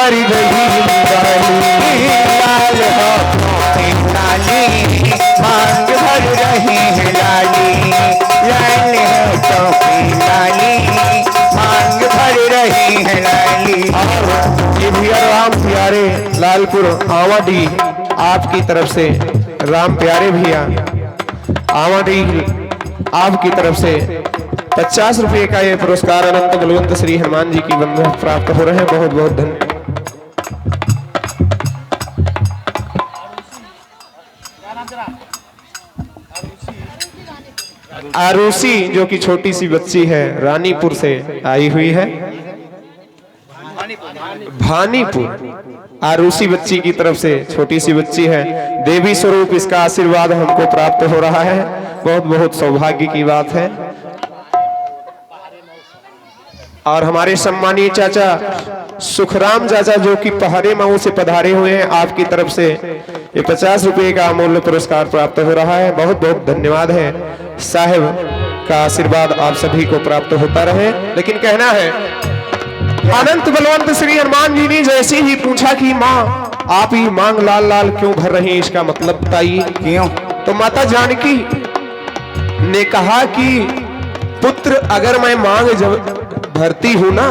भर रही लाली, लाल होठों पे लाली, मांग भर रही है लाली, लाल होठों पे लाली, मांग भर रही है लाली। और ये भैया राम प्यारे लालपुर आवाडी आपकी तरफ से, राम प्यारे भैया आवाडी आपकी तरफ से 50 रुपये का ये पुरस्कार अनंत बलवंत श्री हनुमान जी की बंधु प्राप्त हो रहे हैं। बहुत बहुत धन्यवाद। आरुषि जो कि छोटी सी बच्ची है, रानीपुर से आई हुई है, भानीपुर। आरुषि बच्ची की तरफ से, छोटी सी बच्ची है, देवी स्वरूप इसका आशीर्वाद हमको प्राप्त हो रहा है। बहुत बहुत सौभाग्य की बात है। और हमारे सम्मानीय चाचा सुखराम चाचा जो कि पहाड़े मऊ से पधारे हुए हैं, आपकी तरफ से ये 50 रुपये का अमूल्य पुरस्कार प्राप्त हो रहा है। बहुत बहुत धन्यवाद है। साहिब का आशीर्वाद आप सभी को प्राप्त होता रहे। लेकिन कहना है, अनंत बलवंत श्री हनुमान जी ने जैसे ही पूछा कि माँ आप ही मांग लाल लाल क्यों भर रही हैं, इसका मतलब बताइए क्यों। तो माता जानकी ने कहा कि पुत्र अगर मैं मांग जब भरती हूं ना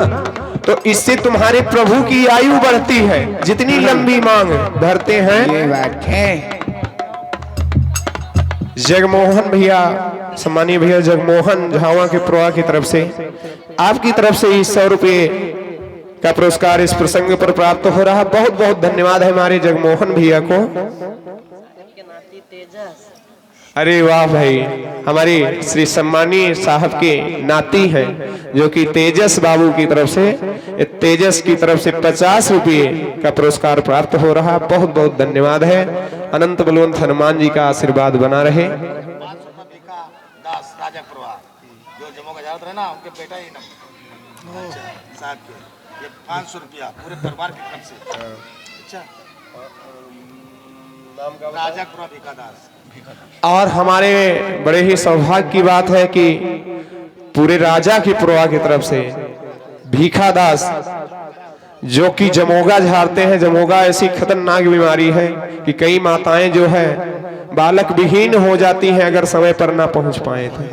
तो इससे तुम्हारे प्रभु की आयु बढ़ती है। जितनी लंबी मांग भरते हैं, ये बात है। जगमोहन भैया, सम्मानीय भैया जगमोहन झावा के प्रवा की तरफ से आपकी तरफ से 100 रुपये का पुरस्कार इस प्रसंग पर प्राप्त हो रहा। बहुत बहुत धन्यवाद है हमारे जगमोहन भैया को। अरे वाह भाई, हमारे श्री सम्मानीय साहब के नाती हैं जो कि तेजस बाबू की तरफ से, तेजस की तरफ से 50 रुपये का पुरस्कार प्राप्त हो रहा। बहुत बहुत धन्यवाद है। अनंत बलवंत हनुमान जी का आशीर्वाद बना रहे। जो जम्मू का ज्यादातर है ना, उनके बेटा ही ना साहब के, ये 500 रुपया पूरे परिवार की तरफ से। अच्छा, राजापुरा भिकादास। और हमारे बड़े ही सौभाग्य की बात है कि पूरे राजा की पुरवा की तरफ से भीखादास जो कि जमोगा झाड़ते हैं। जमोगा ऐसी खतरनाक बीमारी है कि कई माताएं जो है बालक विहीन हो जाती हैं अगर समय पर ना पहुंच पाए थे।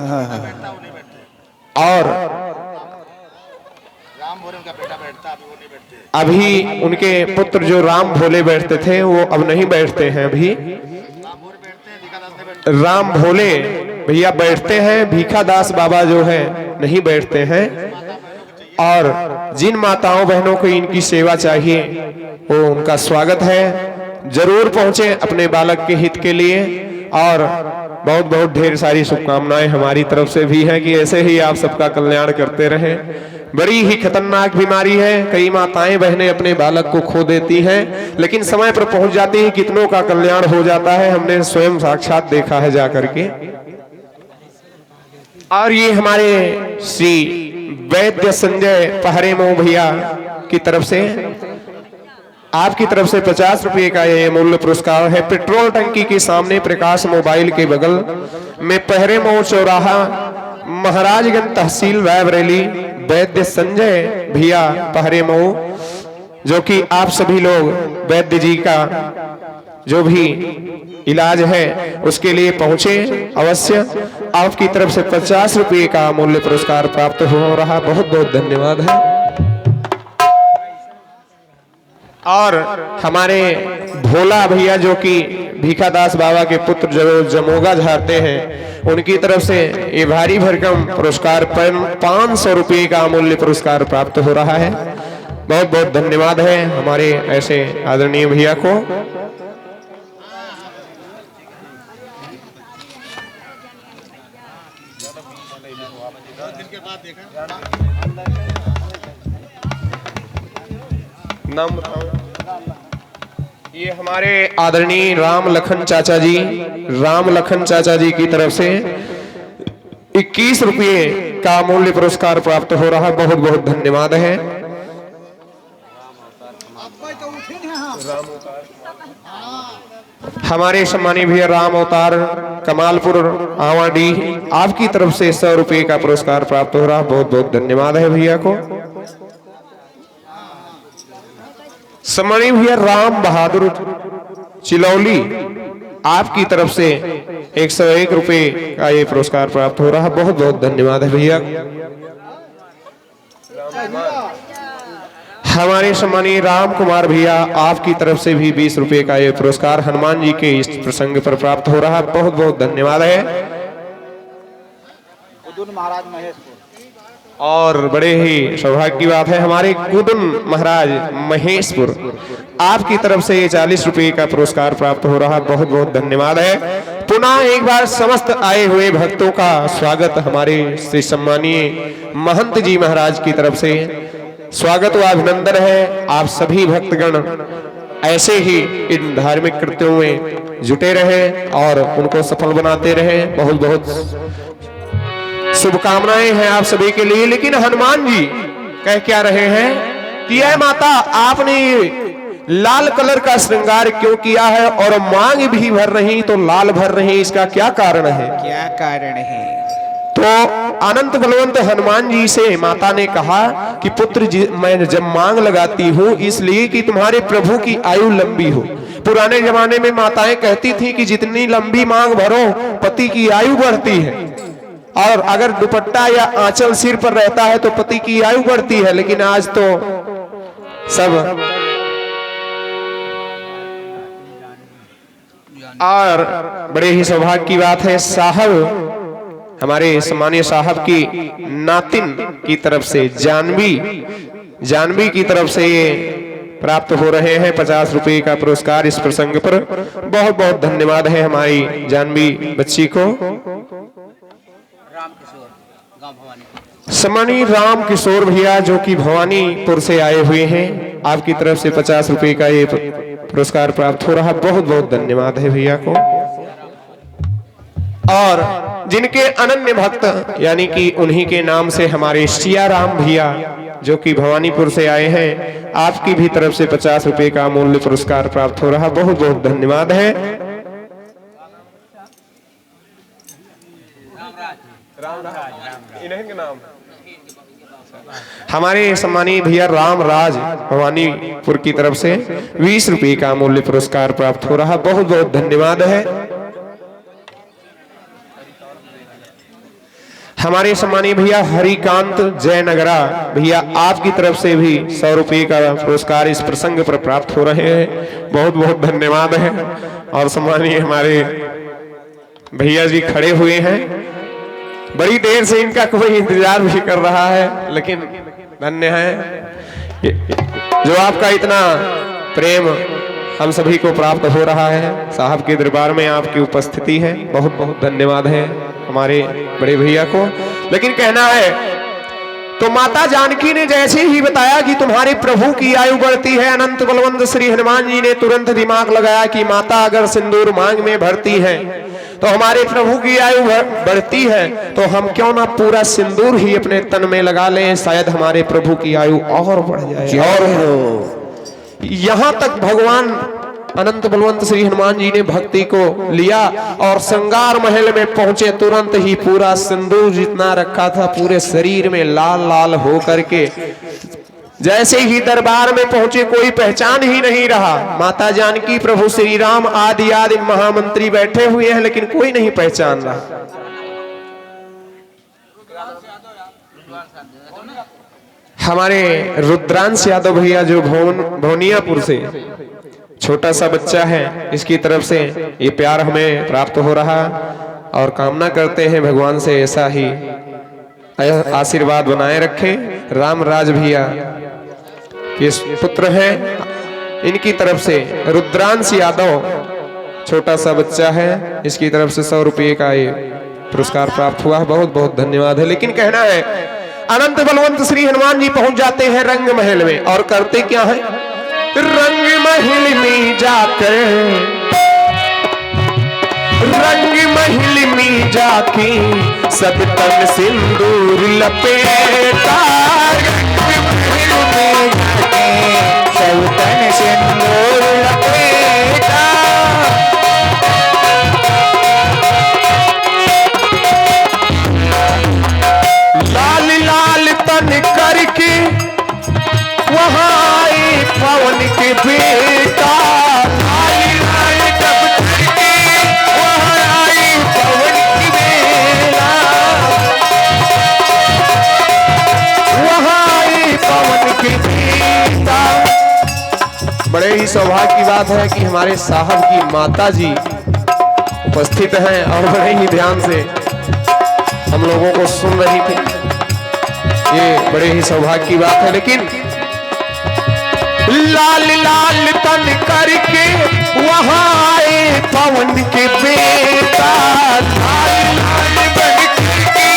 और राम भोले उनका बेटा बैठता, अभी वो नहीं बैठते। अभी उनके पुत्र जो राम भोले बैठते थे वो अब नहीं बैठते हैं। अभी राम भोले भैया बैठते हैं, भीखादास बाबा जो है नहीं बैठते हैं। और जिन माताओं बहनों को इनकी सेवा चाहिए वो उनका स्वागत है। जरूर पहुंचे अपने बालक के हित के लिए। और बहुत बहुत ढेर सारी शुभकामनाएं हमारी तरफ से भी है कि ऐसे ही आप सबका कल्याण करते रहें। बड़ी ही खतरनाक बीमारी है, कई माताएं बहनें अपने बालक को खो देती हैं, लेकिन समय पर पहुंच जाती हैं, कितनों का कल्याण हो जाता है। हमने स्वयं साक्षात देखा है जाकर के। और ये हमारे श्री वैद्य संजय पहरे मऊ भैया की तरफ से आपकी तरफ से 50 रुपये का ये मूल्य पुरस्कार है। पेट्रोल टंकी के सामने प्रकाश मोबाइल के बगल में पहरे मऊ चौराहा, महाराजगंज तहसील रायबरेली, वैद्य संजय भैया पहरे मऊ, जो कि आप सभी लोग वैद्य जी का जो भी इलाज है उसके लिए पहुंचे अवश्य। आपकी तरफ से 50 रुपये का मूल्य पुरस्कार प्राप्त हो रहा। बहुत बहुत धन्यवाद है। और हमारे भोला भैया जो कि भीखादास बाबा के पुत्र जो जमोगा झाड़ते हैं, उनकी तरफ से ये भारी भरकम पुरस्कार 500 रुपये का अमूल्य पुरस्कार प्राप्त हो रहा है। बहुत बहुत धन्यवाद है हमारे ऐसे आदरणीय भैया को। नाम बताओ। ये हमारे आदरणीय राम लखन चाचा जी, राम लखन चाचा जी की तरफ से 21 रुपये का मूल्य पुरस्कार प्राप्त हो रहा। बहुत बहुत धन्यवाद है। हमारे सम्मानीय भैया राम अवतार कमालपुर आवाडी, आपकी तरफ से 100 रुपये का पुरस्कार प्राप्त हो रहा। बहुत बहुत धन्यवाद है भैया को। सम्मानीय भैया राम बहादुर चिलौली, आपकी तरफ से 101 रुपए का ये पुरस्कार प्राप्त हो रहा है। बहुत बहुत धन्यवाद है भैया। हमारे सम्मानीय राम कुमार भैया, आपकी तरफ से भी 20 रुपए का ये पुरस्कार हनुमान जी के इस प्रसंग पर प्राप्त हो रहा है। बहुत बहुत धन्यवाद है। महाराज महेशपुर, और बड़े ही सौभाग्य की बात है, हमारे कुदन महाराज महेशपुर, आपकी तरफ से ये 40 रुपए का पुरस्कार प्राप्त हो रहा है। बहुत बहुत धन्यवाद है। पुनः एक बार समस्त आए हुए भक्तों का स्वागत हमारे श्री सम्मानीय महंत जी महाराज की तरफ से स्वागत व अभिनंदन है। आप सभी भक्तगण ऐसे ही इन धार्मिक कृत्यों में जुटे रहें और उनको सफल बनाते रहें। बहुत बहुत शुभकामनाएं हैं आप सभी के लिए। लेकिन हनुमान जी कह क्या रहे हैं कि यह माता, आपने लाल कलर का श्रृंगार क्यों किया है और मांग भी भर रही तो लाल भर रही, इसका क्या कारण है? क्या कारण है? तो अनंत बलवंत हनुमान जी से माता ने कहा कि पुत्र मैं जब मांग लगाती हूँ इसलिए कि तुम्हारे प्रभु की आयु लंबी हो। पुराने जमाने में माताएं कहती थी कि जितनी लंबी मांग भरो पति की आयु बढ़ती है, और अगर दुपट्टा या आंचल सिर पर रहता है तो पति की आयु बढ़ती है। लेकिन आज तो सब और बड़े ही सौभाग्य की बात है, साहब हमारे सम्मानीय साहब की नातिन की तरफ से जानवी की तरफ से ये प्राप्त हो रहे हैं 50 रुपए का पुरस्कार इस प्रसंग पर। बहुत बहुत धन्यवाद है हमारी जानवी बच्ची को। सम्मानीय राम किशोर भैया जो कि भवानीपुर से आए हुए हैं, आपकी तरफ से 50 रुपए का ये पुरस्कार प्राप्त हो रहा। बहुत बहुत धन्यवाद है भैया को। और जिनके अनन्य भक्त यानी कि उन्हीं के नाम से हमारे सियाराम भैया जो कि भवानीपुर से आए हैं, आपकी भी तरफ से 50 रुपए का अमूल्य पुरस्कार प्राप्त हो रहा। बहुत बहुत धन्यवाद है। इन्हीं के नाम हमारे सम्मानीय भैया रामराज भवानीपुर की तरफ से 20 रुपए का अमूल्य पुरस्कार प्राप्त हो रहा। बहुत बहुत धन्यवाद है। हमारे सम्मानीय भैया हरिकांत जयनगरा भैया, आपकी तरफ से भी 100 रुपए का पुरस्कार इस प्रसंग पर प्राप्त हो रहे हैं। बहुत बहुत धन्यवाद है। और सम्मानीय हमारे भैया जी खड़े हुए हैं, बड़ी देर से इनका कोई इंतजार भी कर रहा है, लेकिन धन्य है जो आपका इतना प्रेम हम सभी को प्राप्त हो रहा है। साहब के दरबार में आपकी उपस्थिति है, बहुत बहुत धन्यवाद है हमारे बड़े भैया को। लेकिन कहना है तो माता जानकी ने जैसे ही बताया कि तुम्हारे प्रभु की आयु बढ़ती है, अनंत बलवंत श्री हनुमान जी ने तुरंत दिमाग लगाया कि माता अगर सिंदूर मांग में भरती है तो हमारे प्रभु की आयु बढ़ती है, तो हम क्यों ना पूरा सिंदूर ही अपने तन में लगा लें, शायद हमारे प्रभु की आयु और बढ़ जाए। और यहां तक भगवान अनंत बलवंत श्री हनुमान जी ने भक्ति को लिया और श्रृंगार महल में पहुंचे। तुरंत ही पूरा सिंदूर जितना रखा था पूरे शरीर में लाल लाल हो करके जैसे ही दरबार में पहुंचे कोई पहचान ही नहीं रहा। माता जानकी, प्रभु श्री राम आदि आदि महामंत्री बैठे हुए हैं, लेकिन कोई नहीं पहचान रहा। हमारे रुद्रांश यादव भैया जो भोनियापुर से छोटा सा बच्चा है, इसकी तरफ से ये प्यार हमें प्राप्त हो रहा और कामना करते हैं भगवान से ऐसा ही आशीर्वाद बनाए रखें। रामराज भैया ये पुत्र हैं, इनकी तरफ से रुद्रांश यादव छोटा सा बच्चा है, इसकी तरफ से 100 रुपये का ये पुरस्कार प्राप्त हुआ। बहुत बहुत धन्यवाद है। लेकिन कहना है अनंत बलवंत श्री हनुमान जी पहुंच जाते हैं रंग महल में और करते क्या है, रंग महल में जाकर रंग महल में जाके सब तन सिंदूर लपेटा, रंग महल में जाके सब तन सिंदूर लपेटा। लाल लाल तन करके वहां पवन के के बेटा, लाल लाल दफ्तर के वहाँ आई पवन की बेला, वहाँ आई पवन के बेटा। बड़े ही सौभाग्य की बात है कि हमारे साहब की माता जी उपस्थित हैं और बड़े ही ध्यान से हम लोगों को सुन रही थी। ये बड़े ही सौभाग्य की बात है। लेकिन लाल लाल तन करके वहां आए पवन के बेटा, लाल लाल बन करके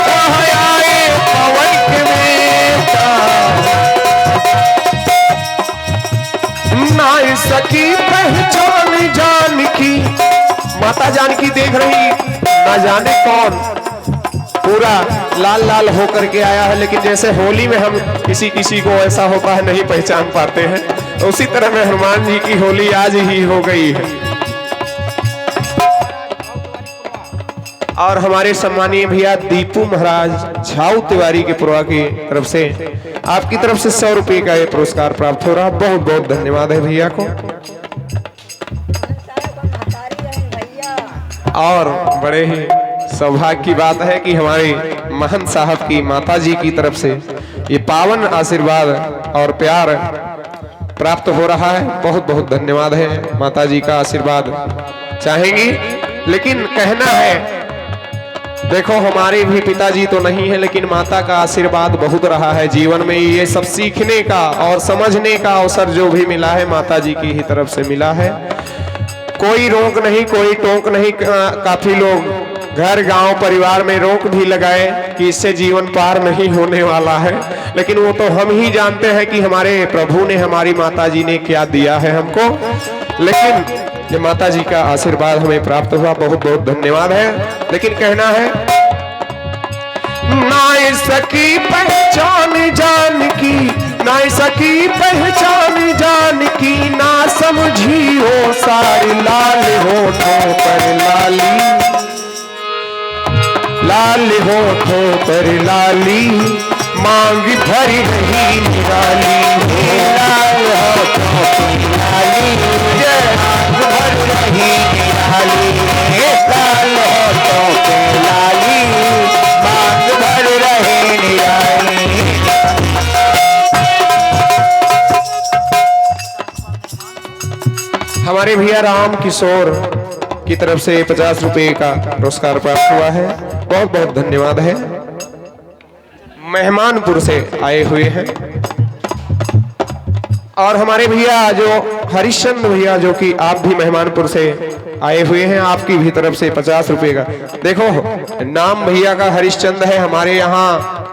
वहां आए पवन के बेटा। ना सकी पहचान जानकी, माता जानकी देख रही ना जाने कौन पूरा लाल लाल होकर के आया है। लेकिन जैसे होली में हम किसी किसी को ऐसा होता है नहीं पहचान पाते हैं, तो उसी तरह में हनुमान जी की होली आज ही हो गई है। और हमारे सम्मानीय भैया दीपू महाराज झाऊ तिवारी के पुरवा की तरफ से आपकी तरफ से 100 रुपए का ये पुरस्कार प्राप्त हो रहा। बहुत बहुत धन्यवाद है भैया को। और बड़े ही सौभाग्य की बात है कि हमारे महंत साहब की माता जी की तरफ से ये पावन आशीर्वाद और प्यार प्राप्त हो रहा है। बहुत बहुत धन्यवाद है, माता जी का आशीर्वाद चाहेंगी। लेकिन कहना है, देखो हमारे भी पिताजी तो नहीं है, लेकिन माता का आशीर्वाद बहुत रहा है जीवन में। ये सब सीखने का और समझने का अवसर जो भी मिला है माता जी की ही तरफ से मिला है। कोई रोक नहीं, कोई टोक नहीं। काफी लोग घर गांव परिवार में रोक भी लगाए कि इससे जीवन पार नहीं होने वाला है, लेकिन वो तो हम ही जानते हैं कि हमारे प्रभु ने, हमारी माता जी ने क्या दिया है हमको। लेकिन ये माता जी का आशीर्वाद हमें प्राप्त हुआ, बहुत बहुत धन्यवाद है। लेकिन कहना है, ना सकी पहचान जानकी, ना सकी पहचान जानकी, ना समझी हो सारी लाल होठों पर लाली, लाल होठों पर लाली, मांग भरी रही निराली, लाल होठों पर लाली, मांग भरी रही निराली, लाल होठों पर लाली, मांग भरी रही निराली। हमारे भैया राम किशोर की तरफ से 50 रुपए का पुरस्कार प्राप्त हुआ है। बहुत बहुत धन्यवाद है। मेहमानपुर से आए हुए हैं। और हमारे भैया जो हरिश्चंद्र भैया, जो कि आप भी मेहमानपुर से आए हुए हैं, आपकी भी तरफ से 50 रुपए का। देखो नाम भैया का हरिश्चंद्र है। हमारे यहाँ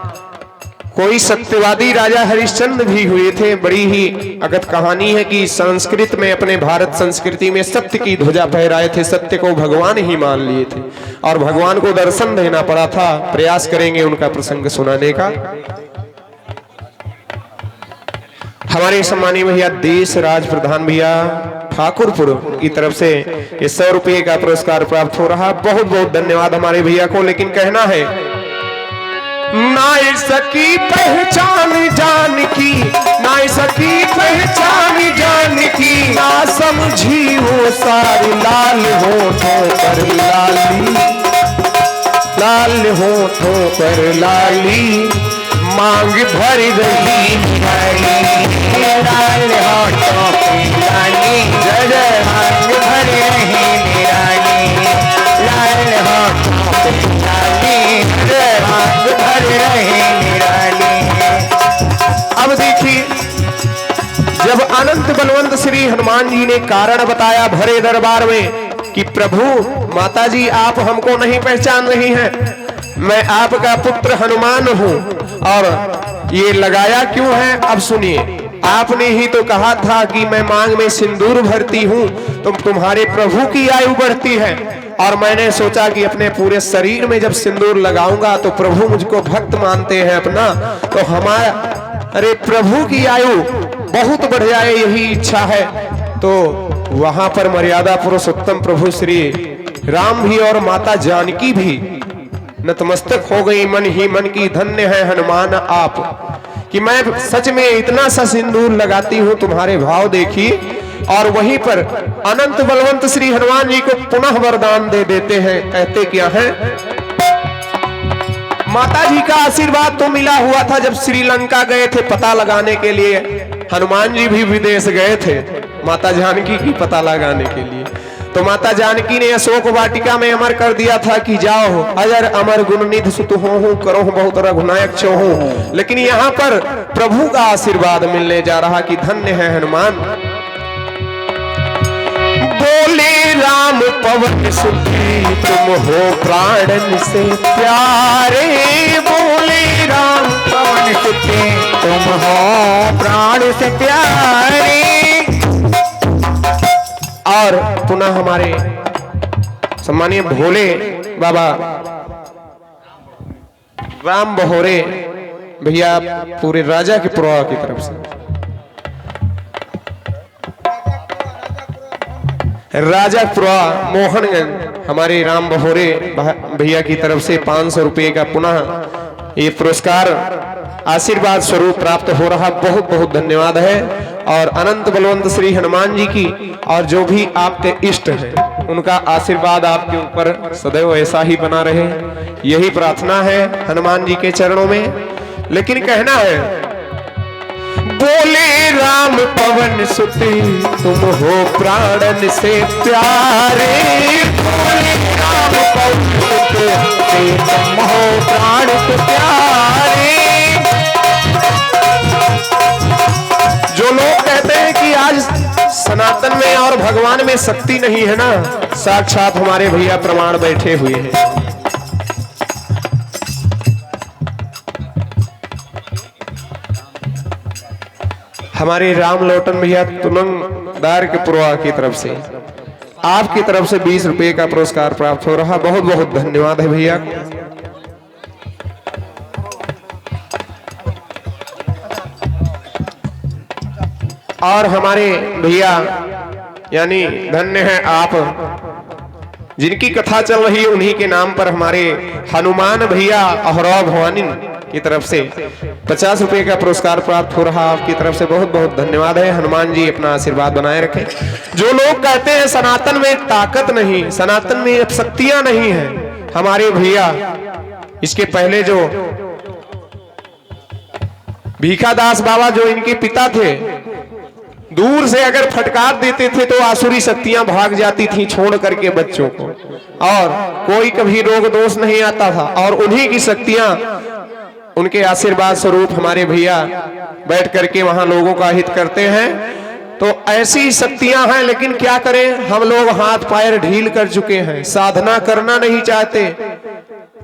कोई सत्यवादी राजा हरिश्चंद्र भी हुए थे। बड़ी ही अगत कहानी है कि संस्कृत में, अपने भारत संस्कृति में सत्य की ध्वजा फहराए थे, सत्य को भगवान ही मान लिए थे और भगवान को दर्शन देना पड़ा था। प्रयास करेंगे उनका प्रसंग सुनाने का। हमारे सम्मानीय भैया देश राज प्रधान भैया ठाकुरपुर की तरफ से ये 100 रुपये का पुरस्कार प्राप्त हो रहा। बहुत बहुत धन्यवाद हमारे भैया को। लेकिन कहना है, ना सकी पहचान जानकी, ना सकी पहचान जानकी, ना समझी वो सारी लाल होठों पर लाली, लाल होठों पर लाली, मांग भर रही निराली, लाल होठों पर लाली, जय जय, मांग भर रही निराली, लाल होठों पर लाली, जय मांग भर रही निराली। अब देखिए, जब अनंत बलवंत श्री हनुमान जी ने कारण बताया भरे दरबार में कि प्रभु माता जी आप हमको नहीं पहचान रही हैं, मैं आपका पुत्र हनुमान हूं। और ये लगाया क्यों है, अब सुनिए। आपने ही तो कहा था कि मैं मांग में सिंदूर भरती हूं तो तुम्हारे प्रभु की आयु बढ़ती है। और मैंने सोचा कि अपने पूरे शरीर में जब सिंदूर लगाऊंगा तो प्रभु मुझको भक्त मानते हैं अपना, तो हमारे प्रभु की आयु बहुत बढ़ जाए, यही इच्छा है। तो वहां पर मर्यादा पुरुषोत्तम प्रभु श्री राम भी और माता जानकी भी नतमस्तक हो गई। मन ही मन की धन्य है हनुमान आप, कि मैं सच में इतना सा सिंदूर लगाती हूं, तुम्हारे भाव देखी। और वहीं पर अनंत बलवंत श्री हनुमान जी को पुनः वरदान दे देते हैं। कहते क्या है, माता जी का आशीर्वाद तो मिला हुआ था जब श्रीलंका गए थे पता लगाने के लिए। हनुमान जी भी विदेश गए थे माता जानकी की पता लगाने के लिए। तो माता जानकी ने अशोक वाटिका में अमर कर दिया था कि जाओ अजर अमर गुणनिधि सुत हो करो बहुत रघुनायक हो। लेकिन यहाँ पर प्रभु का आशीर्वाद मिलने जा रहा कि धन्य है हनुमान। बोले राम पवन सुती तुम हो प्राणन से प्यारे। बोले राम पवन सुती तुम हो प्राण से प्यारे। और पुनः हमारे सम्मानीय भोले बाबा राम बहोरे भैया पूरे राजा के पुरवा की तरफ से, राजा पुरा मोहनगंज हमारे राम बहोरे भैया की तरफ से 500 रुपये का पुनः ये पुरस्कार आशीर्वाद स्वरूप प्राप्त हो रहा। बहुत बहुत धन्यवाद है। और अनंत बलवंत श्री हनुमान जी की और जो भी आपके इष्ट हैं उनका आशीर्वाद आपके ऊपर सदैव ऐसा ही बना रहे, यही प्रार्थना है हनुमान जी के चरणों में। लेकिन कहना है, बोले राम पवन सुते तुम हो प्राणन से प्यारे। बोले राम पवन सुते तुम हो प्राण से प्यारे। जो लोग कहते हैं कि आज सनातन में और भगवान में शक्ति नहीं है ना, साक्षात हमारे भैया प्रमाण बैठे हुए हैं। हमारे राम लोटन भैया तुलंगदार के पुरवा की तरफ से आपकी तरफ से 20 रुपए का पुरस्कार प्राप्त हो रहा। बहुत बहुत धन्यवाद है भैया। और हमारे भैया यानी धन्य है आप, जिनकी कथा चल रही है उन्हीं के नाम पर हमारे हनुमान भैया अहरा भवानी की तरफ से 50 रुपए का पुरस्कार प्राप्त हो रहा। आपकी तरफ से बहुत बहुत धन्यवाद है। हनुमान जी अपना आशीर्वाद बनाए रखें। जो लोग कहते हैं सनातन में ताकत नहीं, सनातन में अब शक्तियां नहीं है, हमारे भैया इसके पहले जो भीखादास बाबा जो इनके पिता थे, दूर से अगर फटकार देते थे तो आसुरी शक्तियां भाग जाती थी छोड़ करके बच्चों को, और कोई कभी रोग दोष नहीं आता था। और उन्हीं की शक्तियां उनके आशीर्वाद स्वरूप हमारे भैया बैठ करके वहां लोगों का हित करते हैं। तो ऐसी शक्तियां हैं, लेकिन क्या करें, हम लोग हाथ पैर ढील कर चुके हैं, साधना करना नहीं चाहते।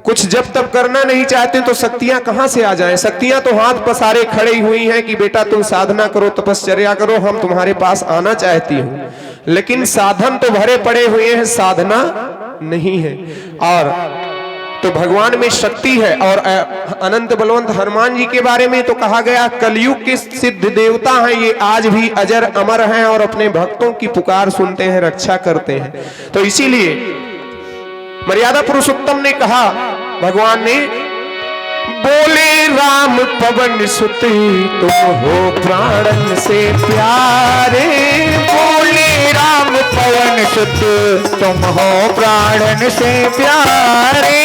कुछ जब तक करना नहीं चाहते तो शक्तियां कहां से आ जाएं। शक्तियां तो हाथ पसारे खड़ी हुई हैं कि बेटा तुम साधना करो, तपश्चर्या करो, हम तुम्हारे पास आना चाहती हूं। लेकिन साधन तो भरे पड़े हुए हैं, साधना नहीं है। और तो भगवान में शक्ति है। और अनंत बलवंत हनुमान जी के बारे में तो कहा गया कलयुग के सिद्ध देवता हैं, ये आज भी अजर अमर हैं और अपने भक्तों की पुकार सुनते हैं, रक्षा करते हैं। तो इसीलिए मर्यादा पुरुषोत्तम ने कहा, भगवान ने, बोले राम पवन सुते तुम हो प्राणन से प्यारे। बोले राम पवन सुते तुम हो प्राणन से प्यारे।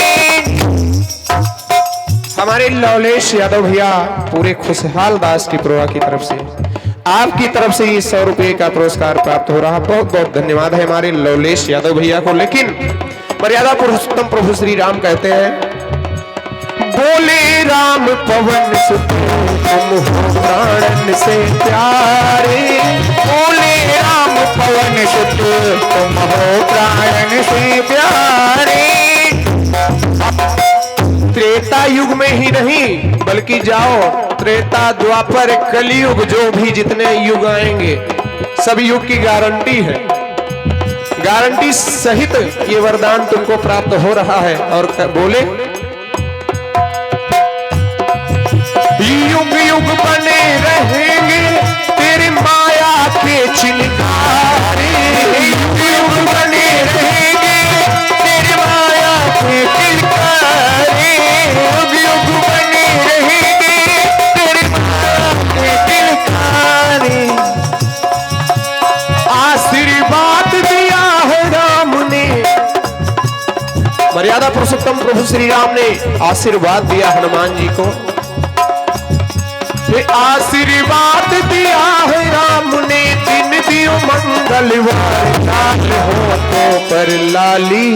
हमारे लौलेश यादव भैया पूरे खुशहाल दास की प्रभा की तरफ से आपकी तरफ से ये 100 रुपए का पुरस्कार प्राप्त हो रहा। बहुत बहुत धन्यवाद है हमारे लौलेश यादव भैया को। लेकिन मर्यादा पुरुषोत्तम प्रभु श्री राम कहते हैं, बोले राम पवन सुते तुम हो प्राणन से प्यारे। बोले राम पवन सुते तुम हो प्राणन से प्यारे। त्रेता युग में ही नहीं बल्कि जाओ त्रेता द्वापर कलयुग, जो भी जितने युग आएंगे सब युग की गारंटी है, गारंटी सहित ये वरदान तुमको प्राप्त हो रहा है। और बोले युग युग बने रहेंगे तेरे माया के चिनगारे। युग युग बने रहेंगे तेरे माया के चिनगारे। युग युग बने रहेंगे तेरे मर्यादा पुरुषोत्तम प्रभु श्री राम ने आशीर्वाद दिया हनुमान जी को। आशीर्वाद दिया है राम ने, दिन दियो मंगलवार, लाल होठों पर लाली,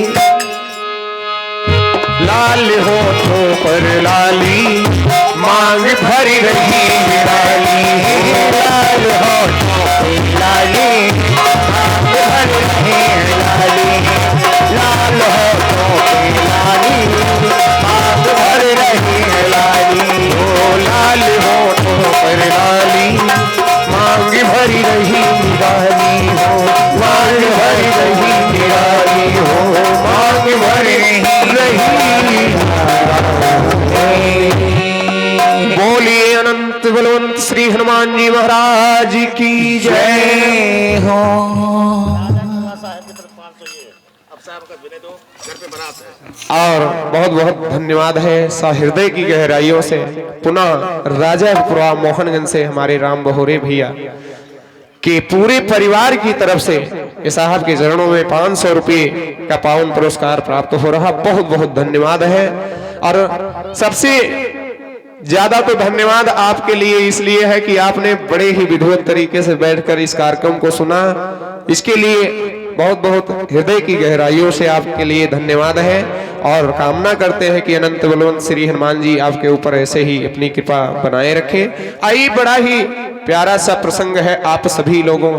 लाल होठों पर लाली, मांग भरी रही लाली, लाल होठों पर लाली, मांग भरी रही लाली, लाल होठों पर लाली, मांग भरी रही लाली, ओ लाल होठों पर लाली, मांग भरी रही लाली हो, मांग भरी रही लाली हो, मांग भरी रही। बोलिए अनंत बलवंत श्री हनुमान जी महाराज की जय हो। साहब की तरफ 500 ये अब साहब का विनय दो, घर पे बारात है। और बहुत बहुत धन्यवाद है सहृदय की गहराइयों से पुनः राजापुरा मोहनगंज से हमारे राम बहोरे भैया के पूरे परिवार की तरफ से ये साहब के चरणों में 500 रुपये का पावन पुरस्कार प्राप्त हो रहा। बहुत बहुत धन्यवाद है। और सबसे ज्यादा तो धन्यवाद आपके लिए इसलिए है कि आपने बड़े ही विधिवत तरीके से बैठकर इस कार्यक्रम को सुना। इसके लिए बहुत बहुत हृदय की गहराइयों से आपके लिए धन्यवाद है और कामना करते हैं कि अनंत बलवंत श्री हनुमान जी आपके ऊपर ऐसे ही अपनी कृपा बनाए रखें। आइए, बड़ा ही प्यारा सा प्रसंग है आप सभी लोगों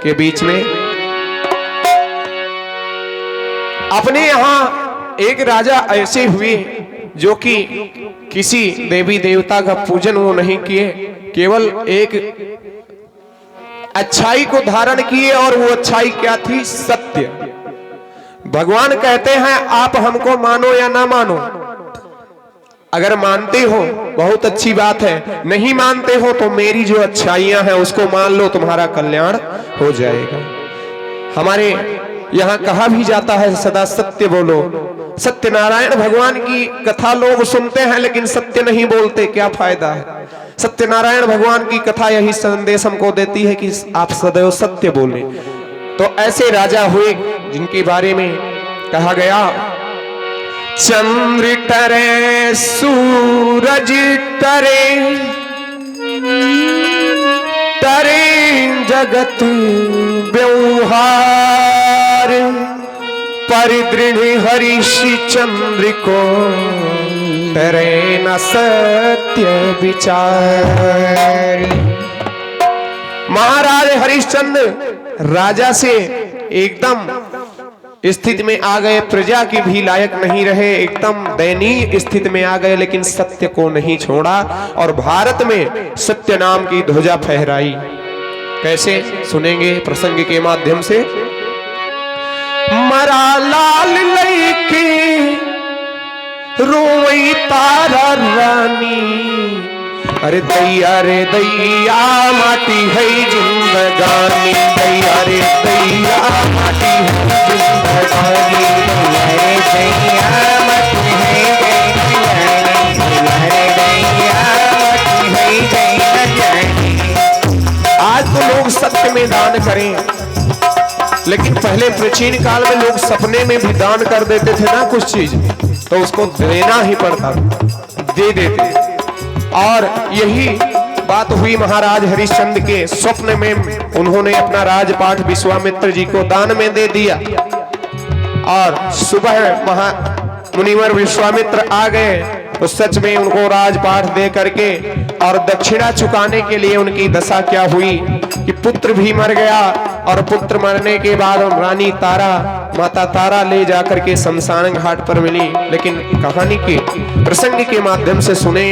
के बीच में। अपने यहाँ एक राजा ऐसे हुए जो कि किसी देवी देवता का पूजन वो नहीं किए, केवल एक अच्छाई को धारण किए। और वो अच्छाई क्या थी? सत्य। भगवान कहते हैं आप हमको मानो या ना मानो, अगर मानते हो बहुत अच्छी बात है, नहीं मानते हो तो मेरी जो अच्छाइयां हैं उसको मान लो, तुम्हारा कल्याण हो जाएगा। हमारे यहाँ कहा भी जाता है सदा सत्य बोलो। सत्यनारायण भगवान की कथा लोग सुनते हैं लेकिन सत्य नहीं बोलते, क्या फायदा है? सत्यनारायण भगवान की कथा यही संदेश हमको देती है कि आप सदैव सत्य बोलें। तो ऐसे राजा हुए जिनके बारे में कहा गया, चंद्र टरे सूरज टरे, टरे जगत व्यवहार, परिदृढ़ हरीश चंद्र को टरे न सत्य विचार। महाराज हरिश्चंद्र राजा से एकदम स्थिति में आ गए, प्रजा की भी लायक नहीं रहे, एकदम दयनीय स्थिति में आ गए, लेकिन सत्य को नहीं छोड़ा और भारत में सत्य नाम की ध्वजा फहराई। कैसे सुनेंगे प्रसंग के माध्यम से। मरा लाल लईके रोई तारा रानी, अरे दैया रे दैया माटी है जिंदगानी, दैया रे दैया माटी है जिंदगानी, दैया माटी है जिंदगानी। आज तो लोग सत्य में दान करें, लेकिन पहले प्राचीन काल में लोग सपने में भी दान कर देते थे ना कुछ चीज, तो उसको देना ही पड़ता, दे देते। और यही बात हुई महाराज हरिश्चंद्र के स्वप्न में, उन्होंने अपना राजपाट विश्वामित्र जी को दान में दे दिया। और सुबह मुनिवर विश्वामित्र आ गए तो सच में उनको राजपाट दे करके और दक्षिणा चुकाने के लिए उनकी दशा क्या हुई कि पुत्र भी मर गया। और पुत्र मरने के बाद रानी तारा, माता तारा ले जाकर के शमशान घाट पर मिली। लेकिन कहानी के प्रसंग के माध्यम से सुने।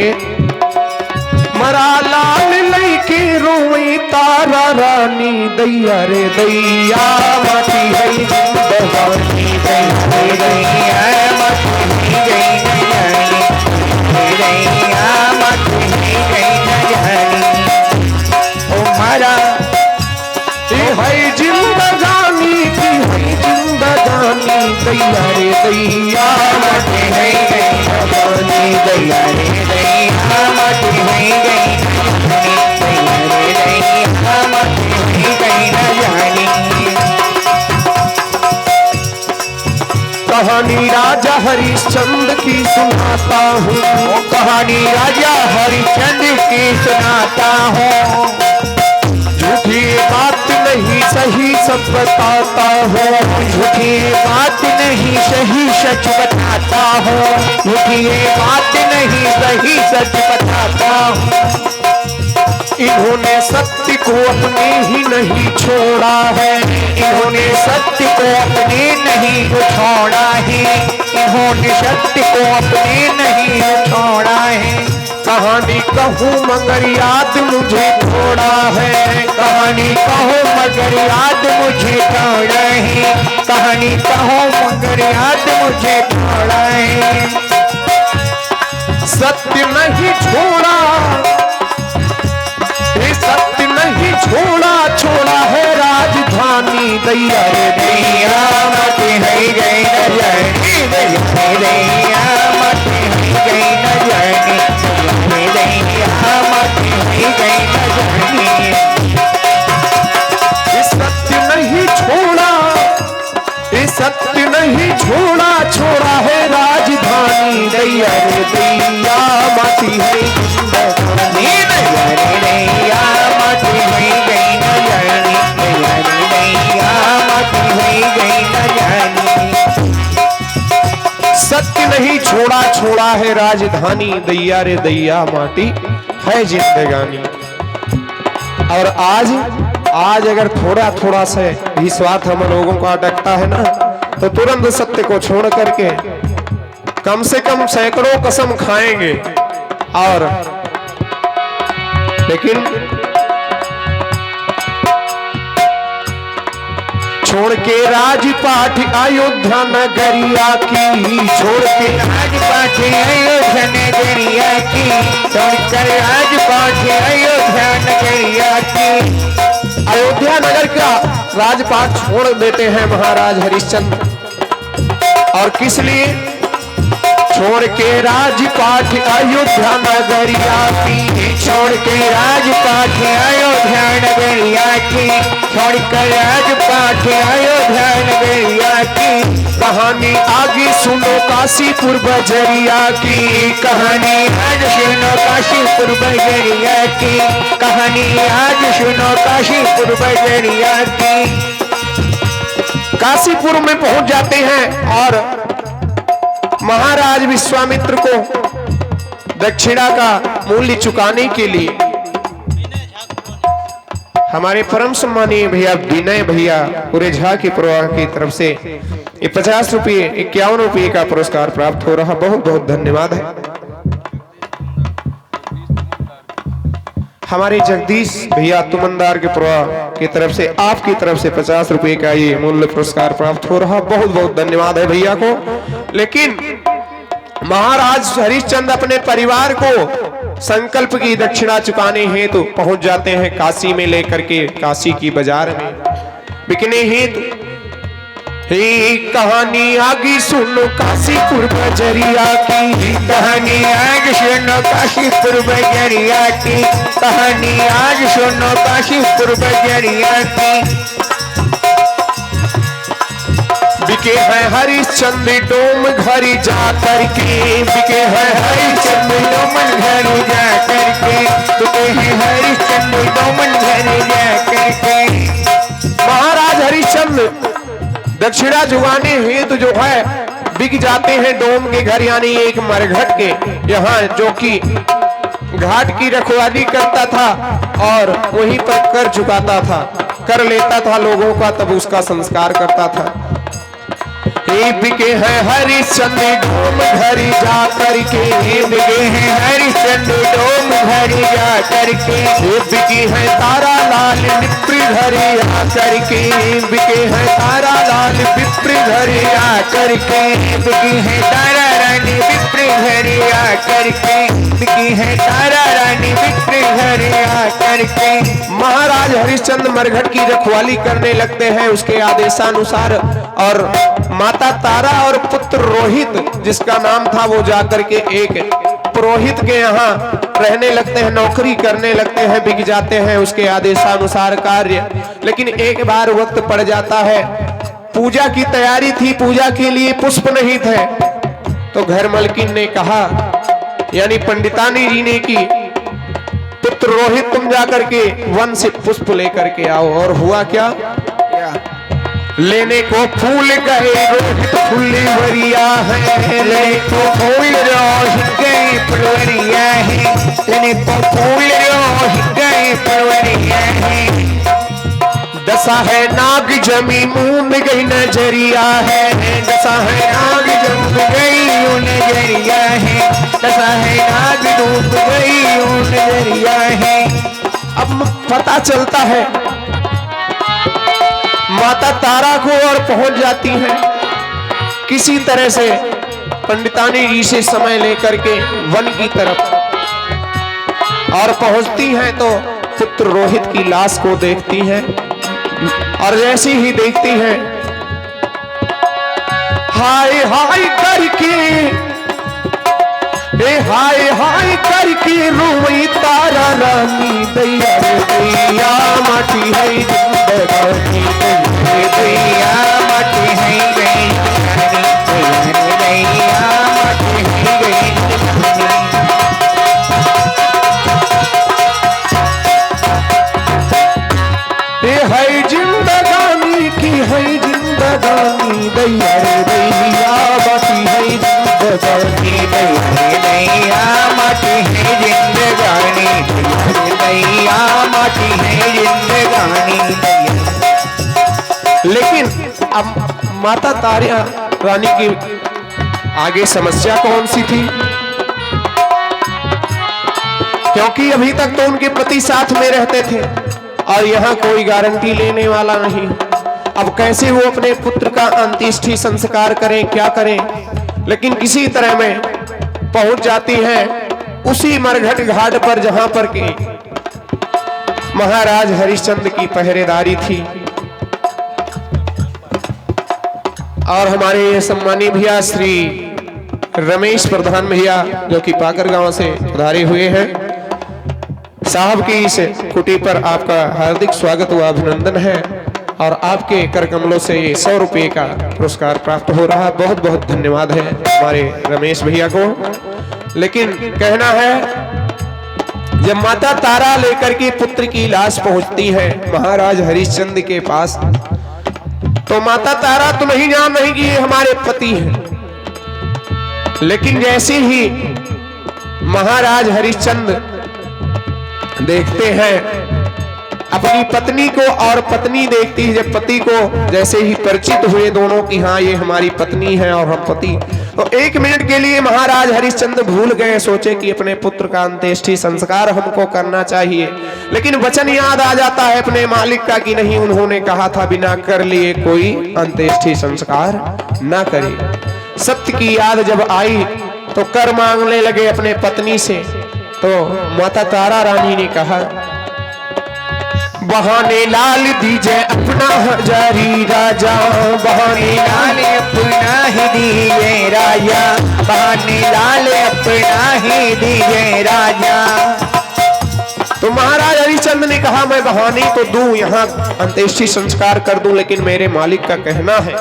मरा लाल लईके रोई तारा रानी, दैया रे दैया माटी है जिंदगानी, दैया रे दैया माटी है दैया माटी है। ओ मारा है जिंदगानी की है जिंदगानी, दैया रे दैया माटी है जिंदगानी, दैया रे दैया माटी है। कहानी कहानी राजा हरिश्चंद्र की सुनाता हूँ, कहानी राजा हरिश्चंद्र की सुनाता हूँ। झूठी बात नहीं सही सब बताता हूँ, झूठी बात नहीं सही सच बताता हूँ, झूठी बात नहीं सही सच बताता हूँ। इन्होंने सत्य को अपने ही नहीं छोड़ा है, इन्होंने सत्य को अपने नहीं छोड़ा है, इन्होंने सत्य को अपने नहीं छोड़ा है। कहानी कहूँ मगर याद मुझे थोड़ा है, कहानी कहो मगर याद मुझे थोड़ा है, कहानी कहो मगर याद मुझे थोड़ा है। सत्य नहीं छोड़ा, ये सत्य नहीं छोड़ा, छोड़ा है राजधानी दैया रे दैया मत है गई न जाने, दैया दैया मत है गई न जाने, दैया मत है गई न जाने। ये सत्य नहीं छोड़ा, ये सत्य नहीं छोड़ा, छोड़ा है राजधानी दैया रे दैया माटी है जिंदगानी, दैया रे दैया मत है गई न जाने, दैया रे दैया मत है गई न जाने। सत्य नहीं छोड़ा, छोड़ा है राजधानी दैया रे दैया माटी है जिंदगानी। और आज अगर थोड़ा थोड़ा से भी स्वार्थ हम लोगों को अटकता है ना, तो तुरंत सत्य को छोड़ करके कम से कम सैकड़ों कसम खाएंगे। और लेकिन छोड़ के राजपाट अयोध्या नगरिया की, छोड़ के राजपाट अयोध्या नगरिया की, छोड़ कर राजपाट अयोध्या नगरिया की। अयोध्या नगर का राजपाट छोड़ देते हैं महाराज हरिश्चंद्र। और किस लिए? छोड़ के राजपाट अयोध्या नगरिया की, छोड़ के राजपाट अयोध्या नगरिया की, छोड़ कर राजपाट अयोध्या नगरिया की। कहानी आगे सुनो काशीपुर बजरिया की, कहानी आज सुनो काशीपुर बजरिया की, कहानी आज सुनो काशीपुर बजरिया की। काशीपुर में पहुंच जाते हैं और महाराज विश्वामित्र को दक्षिणा का मूल्य चुकाने के लिए हमारे परम सम्मानीय भैया विनय भैया पूरे झा की प्रवाह की तरफ से ये 50 रुपये 51 रुपये का पुरस्कार प्राप्त हो रहा। बहुत बहुत धन्यवाद है। हमारे जगदीश भैया तुमनदार के प्रवाह की तरफ से आपकी तरफ से 50 रुपये का ये मूल्य पुरस्कार प्राप्त हो रहा। बहुत बहुत धन्यवाद है भैया को। लेकिन महाराज हरिश्चंद्र अपने परिवार को संकल्प की दक्षिणा चुकाने हेतु पहुंच जाते हैं काशी में लेकर के, काशी की बाजार में बिकने हेतु। ही कहानी आगे सुनो काशीपुर बजरिया की, कहानी आज सुनो काशीपुर बजरिया की, कहानी आज सुनो काशीपुर बजरिया की। बिके है हरिश्चंद्र डोम घर जा करके, बिके है हरिश्चंद्र डोमन घर जा करके, बिके है हरिश्चंद्र डोमन घर जा करके। महाराज हरिश्चंद्र दक्षिणा जुगाने हेतु जो है बिक जाते हैं डोम के घर, यानी एक मरघट के यहाँ, जो कि घाट की रखवाली करता था और वहीं पर कर चुकाता था, कर लेता था लोगों का, तब उसका संस्कार करता था। बिके है हरिश्चंद्र डोम घर जा करके, बिके है हरिश्चंद्र डोम घर जा करके। बिकी है तारा लाल विप्र घर आ करके, बिके है तारा लाल विप्र घर आ करके, बिकी है तारा रानी विप्र घर आ करके, बिकी है तारा रानी विप्र घर आ करके। महाराज हरिश्चंद्र मरघट की रखवाली करने लगते हैं उसके आदेशानुसार। और माता तारा और पुत्र रोहित जिसका नाम था, वो जाकर के एक पुरोहित के यहाँ रहने लगते हैं, नौकरी करने लगते हैं, बिक जाते हैं उसके आदेशानुसार कार्य। लेकिन एक बार वक्त पड़ जाता है पूजा की तैयारी थी, पूजा के लिए पुष्प नहीं थे, तो घर मालकिन ने कहा, यानी पंडितानी जी ने की, पुत्र रोहित तुम जाकर के वन से पुष्प लेकर के आओ। और हुआ क्या? लेने को फूल गए रोहित फुलवरिया है, लेने को फूल रोहित गए फुलवरिया है, लेने को फूल रोहित गए फुलवरिया है। दशा है नाग जमी मूंद गई नजरिया है, दशा है नाग जम गई नजरिया है, दशा है नाग डूब गई नजरिया है। अब पता चलता है माता तारा को और पहुंच जाती है किसी तरह से पंडितानी जी से समय लेकर के वन की तरफ, और पहुंचती हैं तो पुत्र रोहित की लाश को देखती हैं, और जैसी ही देखती हैं हाय हाय करके, हाय हाय करके रोई तारा रानी, दैया दैया माटी है जिंदगानी, दैया माटी है गई दैया माटी है गई। है जिंदगानी की है जिंदगानी, दैया दैया माटी है जिंदगानी, दैया माटी है जिंदगानी, दैया माटी है जिंदगानी। लेकिन अब माता तारा रानी की आगे समस्या कौन सी थी? क्योंकि अभी तक तो उनके पति साथ में रहते थे और यहाँ कोई गारंटी लेने वाला नहीं। अब कैसे वो अपने पुत्र का अंत्येष्टि संस्कार करें, क्या करें? लेकिन किसी तरह में पहुंच जाती है उसी मरघट घाट पर जहां पर के महाराज हरिश्चंद्र की पहरेदारी थी। और हमारे ये सम्मानी भैया श्री रमेश प्रधान भैया, जो कि पाकर गांव से पधारे हुए हैं, साहब की इस कुटी पर आपका हार्दिक स्वागत व अभिनंदन है। और आपके कर कमलों से ये 100 रुपये का पुरस्कार प्राप्त हो रहा है। बहुत बहुत धन्यवाद है हमारे रमेश भैया को। लेकिन कहना है, जब माता तारा लेकर के पुत्र की लाश पहुंचती है महाराज हरिश्चंद्र के पास, तो माता तारा तो नहीं जान रही कि ये हमारे पति हैं। लेकिन जैसे ही महाराज हरिश्चंद्र देखते हैं अपनी पत्नी को, और पत्नी देखती है जब पति को, जैसे ही परिचित हुए दोनों की हाँ ये हमारी पत्नी है और हम पति, तो 1 मिनट के लिए महाराज हरिश्चंद्र भूल गए, सोचे कि अपने पुत्र का अंत्येष्टि संस्कार हमको करना चाहिए। लेकिन वचन याद आ जाता है अपने मालिक का कि नहीं, उन्होंने कहा था बिना कर लिए कोई अंत्येष्टि संस्कार ना करे। सत्य की याद जब आई तो कर मांगने लगे अपने पत्नी से। तो माता तारा रानी ने कहा, बहाने लाल दीजिए अपना हजारी राजा, बहाने लाल अपना ही दीजिए राजा, बहाने लाल अपना ही दीजिए राजा। तो महाराज हरिश्चंद्र ने कहा, मैं बहाने तो दूं, यहाँ अंत्येष्टि संस्कार कर दूं, लेकिन मेरे मालिक का कहना है।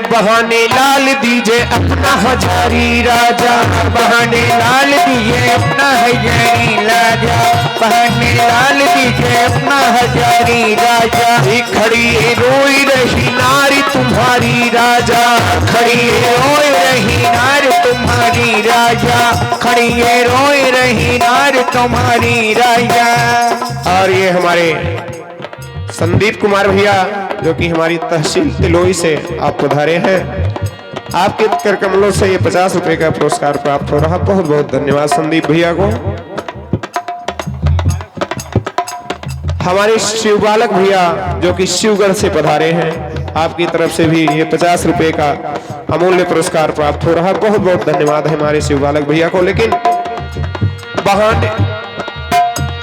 बहाने लाल दीजिए अपना हजारी राजा, बहाने लाल दीजिए अपना हजारी राजा, बहाने लाल दीजिए अपना हजारी राजा। खड़ी रोई रही नारी तुम्हारी राजा, खड़ी रोई रही नार तुम्हारी राजा, खड़ी रोई रही नार तुम्हारी राजा। और ये हमारे संदीप कुमार भैया, जो कि हमारी तहसील तिलोई से आप पधारे हैं, आपके कर कमलों से ये 50 रुपए का पुरस्कार प्राप्त हो रहा। बहुत बहुत धन्यवाद संदीप भैया को। हमारे शिव बालक भैया, जो कि शिवगढ़ से पधारे हैं, आपकी तरफ से भी ये 50 रुपए का अमूल्य पुरस्कार प्राप्त हो रहा। बहुत बहुत धन्यवाद है हमारे शिव बालक भैया को। लेकिन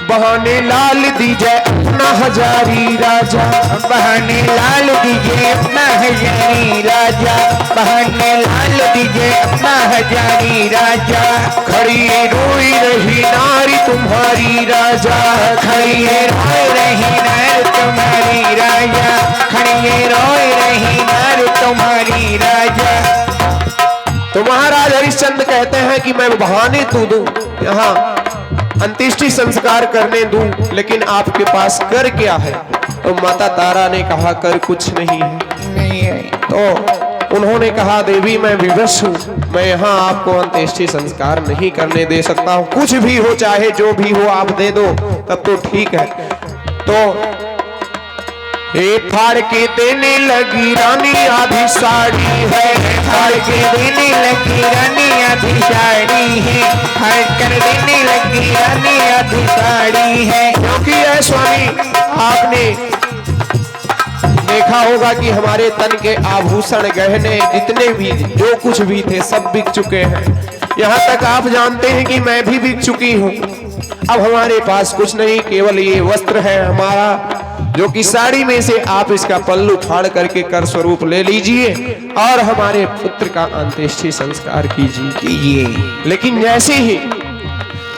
बहाने लाल दीजिए अपना हजारी राजा, बहाने लाल दीजिए अपना हजारी राजा, बहाने लाल दीजिए अपना हजारी राजा। खड़ी रोई रही नारी तुम तुम्हारी राजा खड़िए रोए रही नर तुम्हारी राजा खड़िए रोए रही नर तुम्हारी राजा। तो महाराज हरिश्चंद्र कहते हैं कि मैं बहाने तो दूं, यहाँ अंत्येष्टि संस्कार करने दूं, लेकिन आपके पास कर क्या है? तो माता तारा ने कहा कर कुछ नहीं है। नहीं है तो उन्होंने कहा देवी मैं विवश हूँ, मैं यहाँ आपको अंत्येष्टि संस्कार नहीं करने दे सकता हूँ। कुछ भी हो चाहे जो भी हो आप दे दो तब तो ठीक है। तो फाड़ के देने लगी रानी आधी साड़ी है, फाड़ के देने लगी रानी आधी साड़ी है, फाड़ कर देने लगी रानी आधी साड़ी है। क्योंकि है स्वामी आपने देखा होगा कि हमारे तन के आभूषण गहने जितने भी जो कुछ भी थे सब बिक चुके हैं। यहाँ तक आप जानते हैं कि मैं भी बिक चुकी हूँ। अब हमारे पास कुछ नहीं, केवल ये वस्त्र है हमारा, जो कि साड़ी में से आप इसका पल्लू फाड़ करके कर स्वरूप ले लीजिए और हमारे पुत्र का अंत्येष्टि संस्कार कीजिए। लेकिन जैसे ही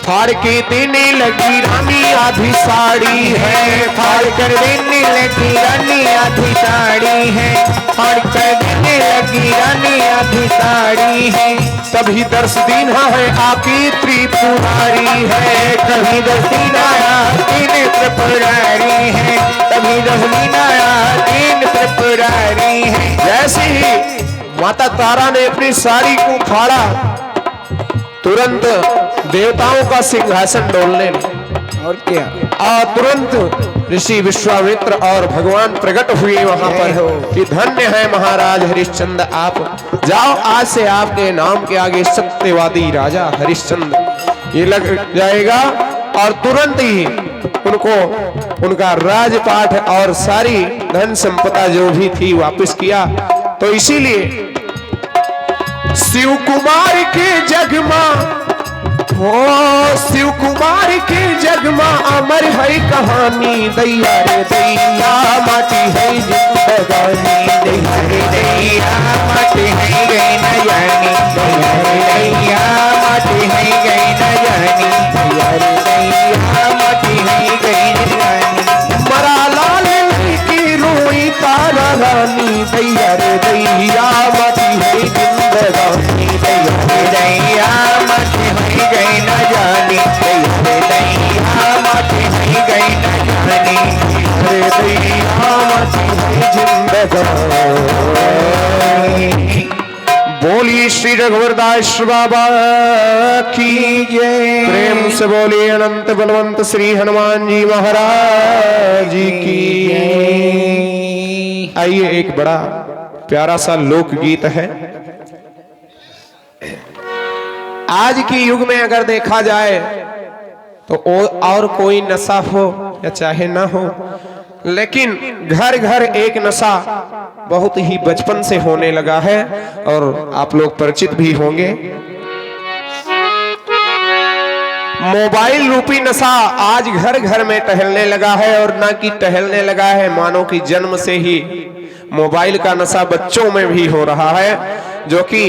फाड़ के देने लगी रानी आधी साड़ी है, फाड़ कर देने लगी रानी आधी साड़ी है, फाड़ कर देने लगी रानी आधी साड़ी है। तभी दर्श दीना है आपकी त्रिपुरारी है, कभी दस दिन आया तीन त्रिपुरारी है, कभी दस दिन आया तीन त्रिपुरारी है। जैसे ही माता तारा ने अपनी साड़ी को फाड़ा तुरंत देवताओं का सिंहासन डोलने लगा। और क्या और तुरंत ऋषि विश्वामित्र और भगवान प्रकट हुए वहां पर कि धन्य है महाराज हरिश्चंद्र, आप जाओ, आज से आपके नाम के आगे सत्यवादी राजा हरिश्चंद्र ये लग जाएगा। और तुरंत ही उनको उनका राजपाट और सारी धन संपदा जो भी थी वापस किया। तो इसीलिए शिव कुमार के जगमा हो, शिव कुमार के जगमा अमर है कहानी, दैया रे दैया माटी है जिंदगानी, दैया रे दैया माटी है गई न जानी, दैया रे दैया माटी है गई न जानी, दैया रे दैया माटी है गई न जानी। मरा लाल की रोई तारा रानी, दैया रे दैया माटी है जिंदगानी, दैया रे दैया माटी है गई न जानी, दैया रे दैया माटी है गई न जानी, रे दैया माटी है जिंदगानी। बोली श्री रघुवरदास बाबा की जय। प्रेम से बोली अनंत बलवंत श्री हनुमान जी महाराज की जय। आइए एक बड़ा प्यारा सा लोकगीत है। आज की युग में अगर देखा जाए तो और कोई नशा हो या चाहे ना हो, लेकिन घर घर एक नशा बहुत ही बचपन से होने लगा है और आप लोग परिचित भी होंगे। मोबाइल रूपी नशा आज घर घर में टहलने लगा है, और ना कि टहलने लगा है, मानो कि जन्म से ही मोबाइल का नशा बच्चों में भी हो रहा है। जो कि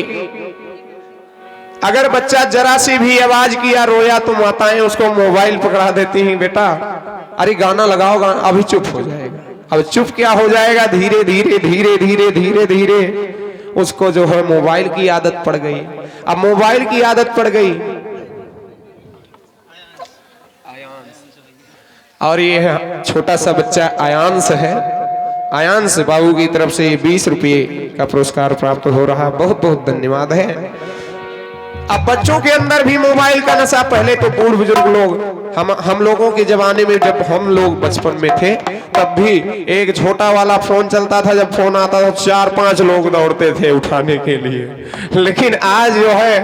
अगर बच्चा जरा सी भी आवाज किया, रोया, तो माताएं उसको मोबाइल पकड़ा देती हैं, बेटा अरे गाना लगाओ, गाना, अभी चुप हो जाएगा। अब चुप क्या हो जाएगा, धीरे धीरे धीरे धीरे धीरे धीरे उसको जो है मोबाइल की आदत पड़ गई। अब मोबाइल की आदत पड़ गई और ये छोटा सा बच्चा आयांश है, आयांश बाबू की तरफ से 20 रुपये का पुरस्कार प्राप्त हो रहा, बहुत बहुत धन्यवाद है। अब बच्चों के अंदर भी मोबाइल का नशा, पहले तो बूढ़ बुजुर्ग लोग, हम लोगों के जमाने में जब हम लोग बचपन में थे तब भी एक छोटा वाला फोन चलता था, जब फोन आता था 4-5 लोग दौड़ते थे उठाने के लिए। लेकिन आज जो है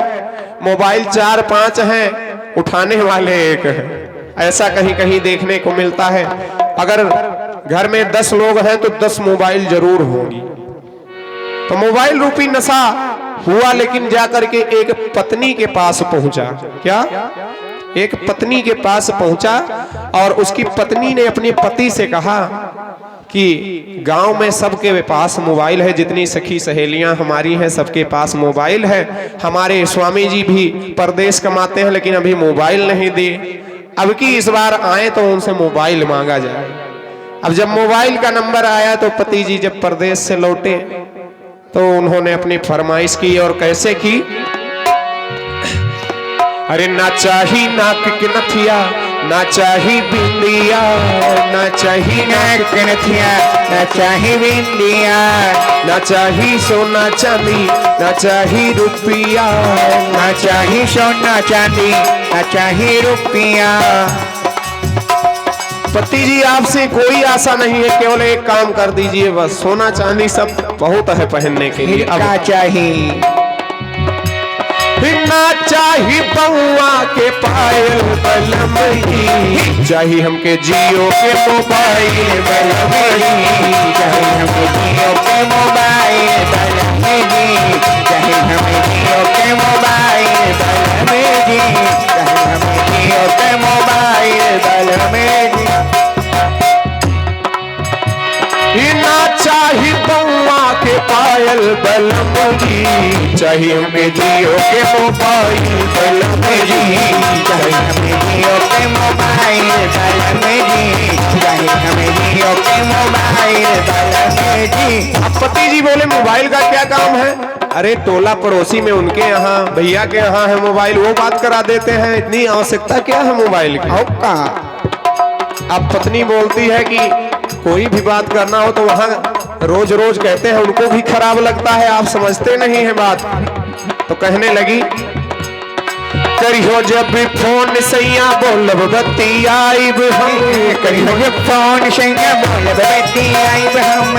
मोबाइल 4-5 हैं, उठाने वाले एक हैं। ऐसा कहीं कहीं देखने को मिलता है। अगर घर में 10 लोग हैं तो 10 मोबाइल जरूर होंगी। तो मोबाइल रूपी नशा हुआ, लेकिन जाकर के एक पत्नी के पास पहुंचा। क्या? एक पत्नी के पास पहुंचा और उसकी पत्नी ने अपने पति से कहा कि गांव में सबके पास मोबाइल है, जितनी सखी सहेलियां हमारी हैं सबके पास मोबाइल है। हमारे स्वामी जी भी परदेश कमाते हैं लेकिन अभी मोबाइल नहीं दिए, अब की इस बार आए तो उनसे मोबाइल मांगा जाए। अब जब मोबाइल का नंबर आया तो पति जी जब परदेश से लौटे तो उन्होंने अपनी फरमाइश की, और कैसे की? अरे ना चाही नाक के नथिया, ना चाही बिंदिया, ना चाही नाक के नथिया, ना चाही बिंदिया, ना चाही सोना चांदी, ना चाही रुपया, ना चाही सोना चांदी, ना चाही रुपया। पति जी आपसे कोई आशा नहीं है, केवल एक काम कर दीजिए बस, सोना चांदी सब बहुत है पहनने के लिए। अब क्या चाहिए? ना चाही बउआ के पायल बलमही, चाहिए हमके जियो के मोबाइल बलमही, चाहे हमें जियो के मोबाइल बलमही, चाहे हमें जियो के मोबाइल बलमही, चाहे हमें जियो के मोबाइल बलमही। ना चाही बउआ के पायल बलमही, चाहिए हमें जियो के मोबाइल बलमही, चाहे हमें जियो के मोबाइल बलमही, चाहे हमें जियो के मोबाइल बलमही। अब पति जी बोले मोबाइल का क्या काम है? अरे टोला पड़ोसी में उनके यहाँ भैया के यहाँ है मोबाइल, वो बात करा देते हैं, इतनी आवश्यकता क्या है मोबाइल की? अब पत्नी बोलती है कि कोई भी बात करना हो तो वहां रोज रोज कहते हैं, उनको भी खराब लगता है, आप समझते नहीं है बात। तो कहने लगी, करियो जब फोन सैया बोलब बत्ती आइब हम, करियो जब फोन सैया बोलब बत्ती आइब हम,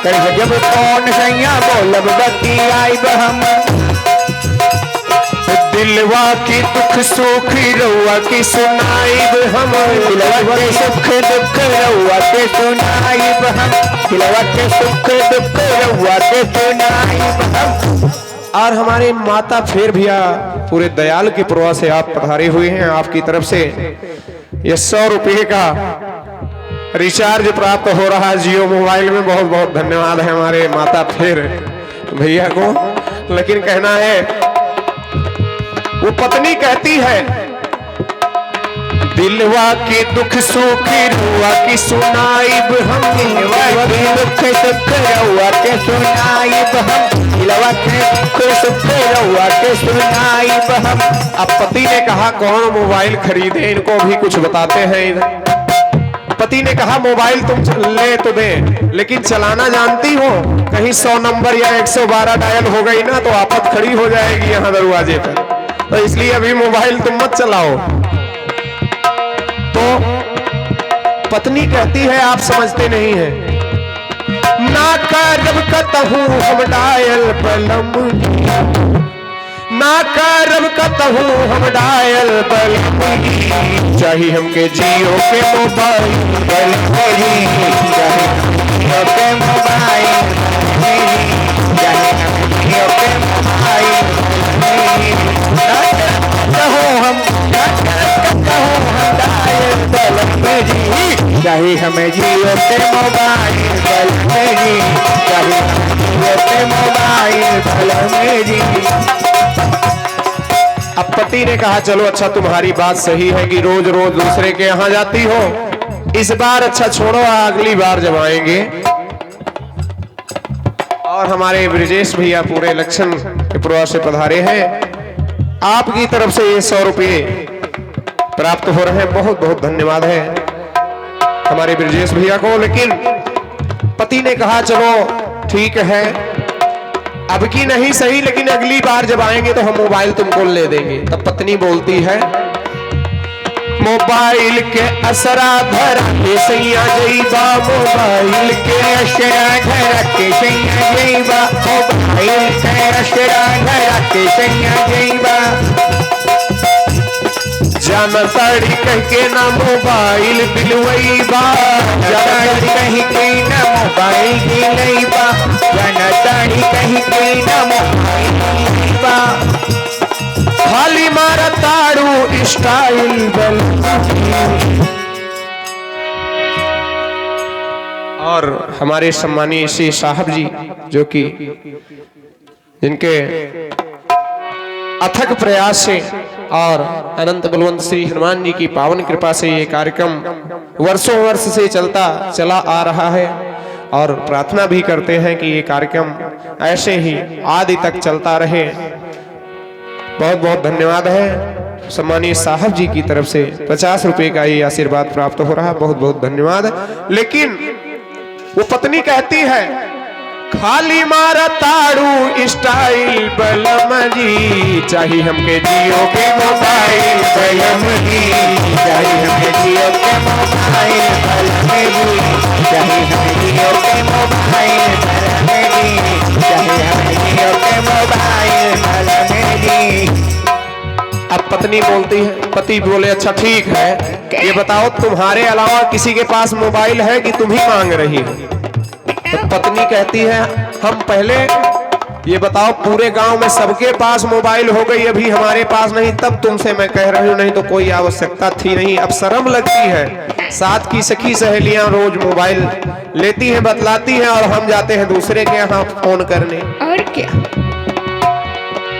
करियो जब फोन सैया बोलब बत्ती आइब हम। दिलवा की दुख सुख रउआ की सुनाइब हम, दिलवा के सुख दुख रउआ के सुनाइब हम, दिलवा के सुख दुख रउआ के सुनाइब हम। और हमारे माता फिर भैया पूरे दयाल की प्रवाह से आप पधारे हुए हैं, आपकी तरफ से ये 100 रुपये का रिचार्ज प्राप्त हो रहा है जियो मोबाइल में। बहुत बहुत धन्यवाद है हमारे माता फिर भैया को। लेकिन कहना है, वो पत्नी कहती है, दिलवा के दुख सुख रुआ की सुनाइब हम, दिलवा के दुख सुख रउआ के सुनाइब हम, दिलवा के दुख सुख रउआ के सुनाइब हम। अब पति ने कहा कौन मोबाइल खरीदे, इनको भी कुछ बताते हैं इधर। पति ने कहा मोबाइल तुम ले तो दे, लेकिन चलाना जानती हो? कहीं 100 नंबर या 112 डायल हो गई ना तो आफत खड़ी हो जाएगी यहाँ दरवाजे पर, तो इसलिए अभी मोबाइल तुम मत चलाओ। तो पत्नी कहती है आप समझते नहीं है, ना करब कतहू हम डायल बलम, ना करब कतहू हम डायल बलम, चाहिए हमके जियो के मोबाइल बलमही, चाहे जियो के मोबाइल बलमही, चाहे जियो के मोबाइल बलमही। चाहे हमें जियो के मोबाइल बलमही, चाहे जियो के मोबाइल बलमही। अब पति ने कहा चलो अच्छा तुम्हारी बात सही है कि रोज रोज दूसरे के यहाँ जाती हो, इस बार अच्छा छोड़ो, अगली बार जब आएंगे। और हमारे ब्रिजेश भैया पूरे इलेक्शन के प्रवाह से पधारे हैं, आपकी तरफ से ये 100 रुपये प्राप्त हो रहे हैं। बहुत बहुत धन्यवाद है हमारे ब्रिजेश भैया को। लेकिन पति ने कहा चलो ठीक है, अब की नहीं सही, लेकिन अगली बार जब आएंगे तो हम मोबाइल तुमको ले देंगे। तब पत्नी बोलती है, मोबाइल के असरा धरा के सैया जईबा, मोबाइल के असरा धरा के सैया जईबा, मोबाइल के असरा धरा के सैया जईबा। जानताड़ी कह के ना मोबाइल दिलवईबा, जानताड़ी कह के ना मोबाइल दिलवईबा, जानताड़ी कह के ना मोबाइल दिलवईबा। खाली मारा ताड़ू स्टाइल बल। और हमारे सम्मानीय श्री साहब जी जो कि जिनके अथक प्रयास से और अनंत बलवंत श्री हनुमान जी की पावन कृपा से ये कार्यक्रम वर्षों वर्ष से चला आ रहा है और प्रार्थना भी करते हैं कि ये कार्यक्रम ऐसे ही आदि तक चलता रहे। बहुत बहुत धन्यवाद है। सम्मानीय साहब जी की तरफ से 50 रुपए का ये आशीर्वाद प्राप्त हो रहा है, बहुत बहुत धन्यवाद। लेकिन वो पत्नी कहती है खाली मारा ताड़ू स्टाइल बलम जी, चाहिए हमके जियो के मोबाइल बलम जी, चाहिए हमके जियो के मोबाइल बलम जी, चाहिए हमें जियो के मोबाइल बलम जी, चाहिए हमें जियो के मोबाइल बलम जी। अब पत्नी बोलती है, पति बोले अच्छा ठीक है, ये बताओ तुम्हारे अलावा किसी के पास मोबाइल है कि तुम ही मांग रही हो? तो पत्नी कहती है हम पहले ये बताओ पूरे गांव में सबके पास मोबाइल हो गई, अभी हमारे पास नहीं, तब तुमसे मैं कह रही हूँ, नहीं तो कोई आवश्यकता थी नहीं। अब शर्म लगती है, साथ की सखी सहेलियां रोज मोबाइल लेती हैं, बतलाती हैं और हम जाते हैं दूसरे के यहाँ फोन करने। और क्या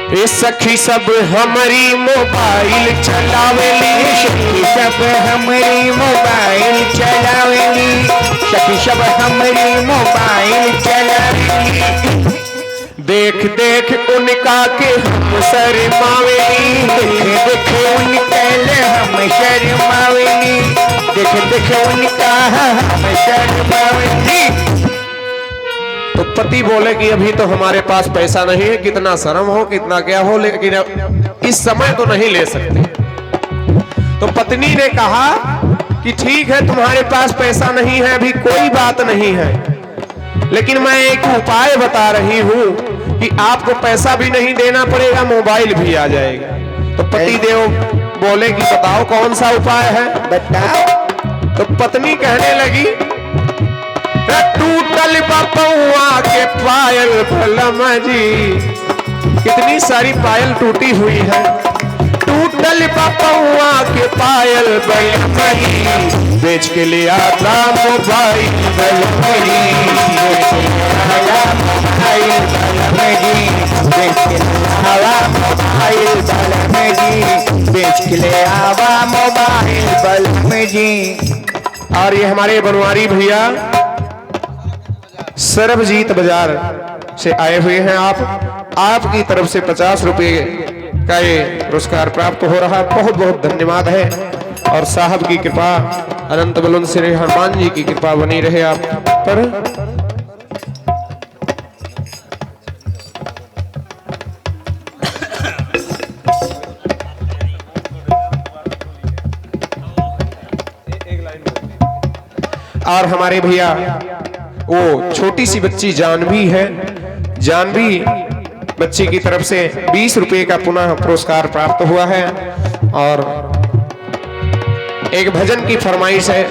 ये सखी सब हमारी मोबाइल चलावेली, सखी सब हमारी मोबाइल चलावेली, सखी सब हमारी मोबाइल चलावेली, देख देख उनका के हम शर्मावेली, देख देख उनका हम शर्मावेली, देख देख उनका हम शर्मावेली। तो पति बोले कि अभी तो हमारे पास पैसा नहीं है, कितना शर्म हो कितना क्या हो, लेकिन इस समय तो नहीं ले सकते। तो पत्नी ने कहा कि ठीक है तुम्हारे पास पैसा नहीं है, अभी कोई बात नहीं है, लेकिन मैं एक उपाय बता रही हूँ कि आपको पैसा भी नहीं देना पड़ेगा, मोबाइल भी आ जाएगा। तो पति देव बोले कि बताओ कौन सा उपाय है? बताओ। तो पत्नी कहने लगी टूटल पपौआ के पायल बलम जी, कितनी सारी पायल टूटी हुई है, टूटल पपौआ के पायल बलम जी, बेच के ले आता मोबाइल बलम जी, बेच के आवा मोबाइल बलम जी, बेच के आवा मोबाइल बलम जी, बेच के ले आवा मोबाइल बलम जी। और ये हमारे बनवारी भैया सरबजीत बाजार से आए हुए हैं, आपकी तरफ से 50 रुपए का ये पुरस्कार प्राप्त हो रहा है, बहुत बहुत धन्यवाद है। और साहब की कृपा, अनंत बलवंत श्री हनुमान जी की कृपा बनी रहे आप पर। और हमारे भैया वो छोटी सी बच्ची जानवी है, जानवी बच्ची की तरफ से 20 रुपए का पुनः पुरस्कार प्राप्त हुआ है। और एक भजन की फरमाइश है,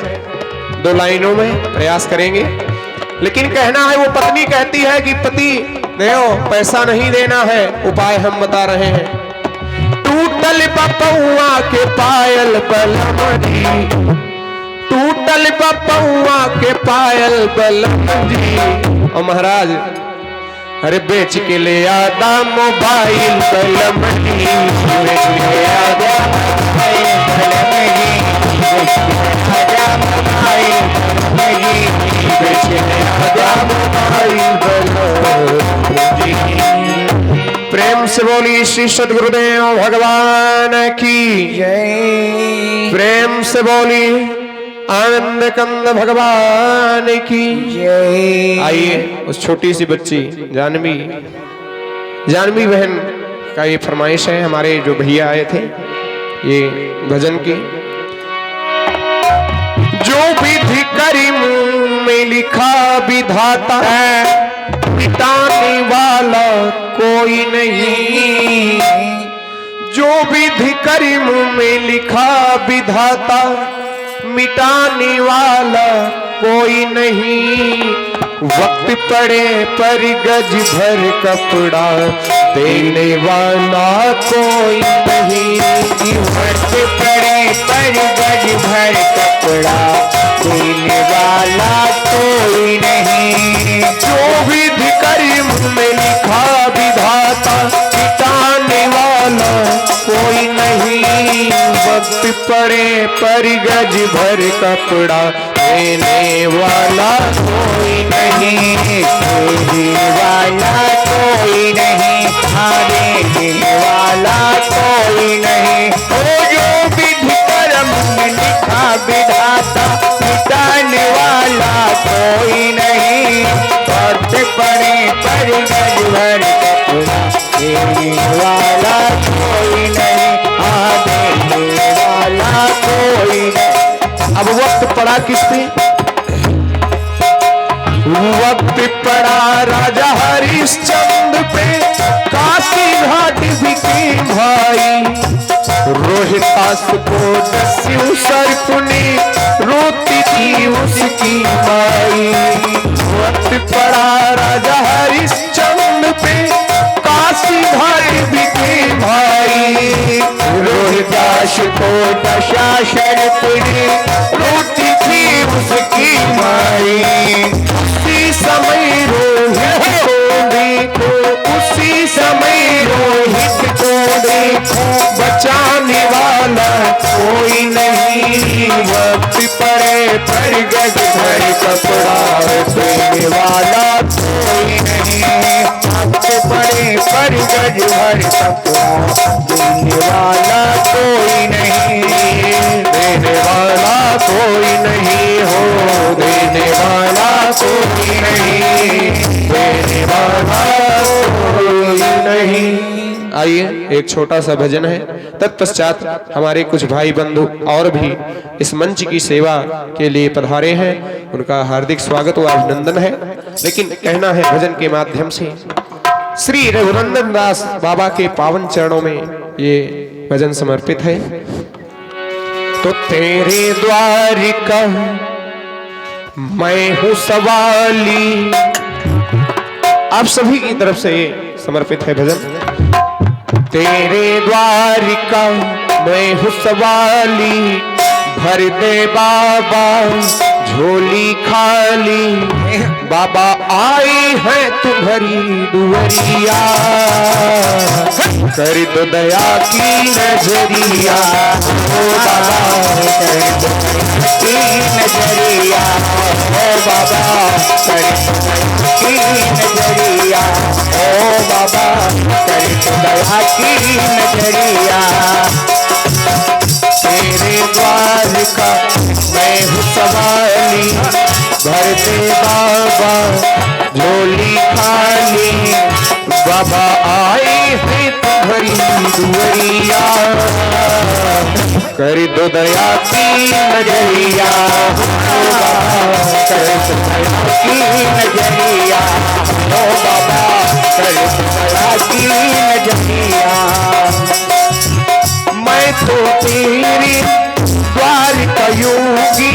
2 लाइनों में प्रयास करेंगे, लेकिन कहना है, वो पत्नी कहती है कि पति देव पैसा नहीं देना है, उपाय हम बता रहे हैं। टूटल पपौआ के पायल बलम जी, टूटल पपौआ के पायल बलम जी। और महाराज अरे बेच के ले आदा मोबाइल बलम जी, बेच के ले आदा मोबाइल बलम जी, बेच के ले आदा मोबाइल बलम जी, बेच के ले आदा मोबाइल बलम जी। प्रेम से बोली श्री सद्गुरुदेव भगवान की जय, प्रेम से बोली आनंद कंद भगवान की जय। आइए उस छोटी सी बच्ची जानवी बहन का ये फरमाइश है, हमारे जो भैया आए थे ये भजन की। जो विधि करी मुंह में लिखा विधाता है, मिटाने वाला कोई नहीं। जो विधि करी मुंह में लिखा विधाता, मिटाने वाला कोई नहीं। वक्त पड़े पर गज भर कपड़ा, देने वाला कोई नहीं। वक्त पड़े पर गज भर कपड़ा, देने वाला कोई नहीं। जो विधि करी मुंह में लिखा विधाता, मिटाने वाला कोई नहीं। पड़े पर गज भर कपड़ा देने वाला कोई नहीं, देने वाला कोई नहीं, हाँ देने वाला कोई नहीं। ओ जो विधि कर्म में लिखा विधाता, मिटाने वाला कोई नहीं। वक्त पड़े पर गज भर कपड़ा देने वाला कोई नहीं, हाँ देने वाला कोई नहीं। अब वक्त पड़ा किस पे? वक्त पड़ा राजा हरिश्चंद्र पे, काशी घाट बिके भाई। रोहितास को दस्यु सर्प ने रोती थी उसकी माई। वक्त पड़ा राजा हरिश्चंद्र पे, काशी घाट बिके भाई। रोहिदास को दशा सर्प ने रोती थी उसकी माई। उसी समय रोहित को देखो, उसी समय रोहित को देखो, बचाने वाला कोई नहीं। वक्त पड़े पर गज भर कपड़ा देने वाला कोई नहीं। वक्त पड़े पर गज भर कपड़ा देने वाला कोई नहीं, देने वाला कोई नहीं हो, देने वाला कोई नहीं, देने वाला कोई नहीं। आइए एक छोटा सा भजन है, तत्पश्चात हमारे कुछ भाई बंधु और भी इस मंच की सेवा के लिए पधारे हैं, उनका हार्दिक स्वागत व अभिनंदन है। लेकिन कहना है भजन के माध्यम से श्री रघुनंदन दास बाबा के पावन चरणों में ये भजन समर्पित है। तो तेरे द्वारिका मैं हूँ सवाली, आप सभी की तरफ से ये समर्पित है भजन। तेरे द्वारिका मैं हूँ सवाली, भर दे बाबा झोली खाली। बाबा आए हैं तुम्हारी दुआरिया, कर दो दया की नजरिया। ओ बाबा कर दो की नजरिया, ओ बाबा कर दो की नजरिया, ओ बाबा कर दो दया की नजरिया। तेरे द्वार का मैं हूँ सवाली, भर दे बाबा झोली खाली। बाबा आए हैं तुम्हारी दुआरिया, कर दो दया की नजरिया। ओ बाबा कर दो दया की नजरिया, ओ बाबा कर दो दया की नजरिया। मैं तो तेरी द्वारिका योगी,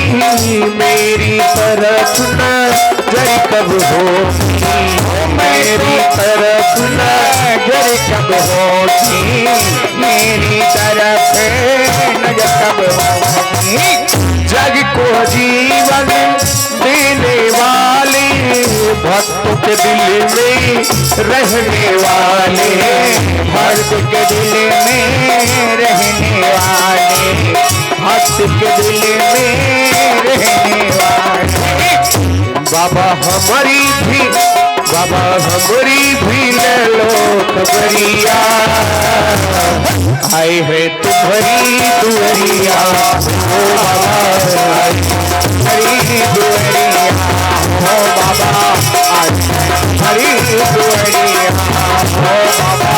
मेरी तरफ नजर कब होगी, मेरी तरफ नजर कब होगी, मेरी तरफ नजर कब होगी। जग को जीवन देने वाले, भक्तों के दिल में रहने वाले, भक्त के दिल में रहने वाले, भक्त के दिल में रहने वाले। बाबा हमारी भी, बाबा हमारी भी ले लो खबरिया। आए हैं तुम्हारी दुआरिया, ओ बाबा हरी दुआरिया, ओ बाबा आज हरी दुआरिया, ओ बाबा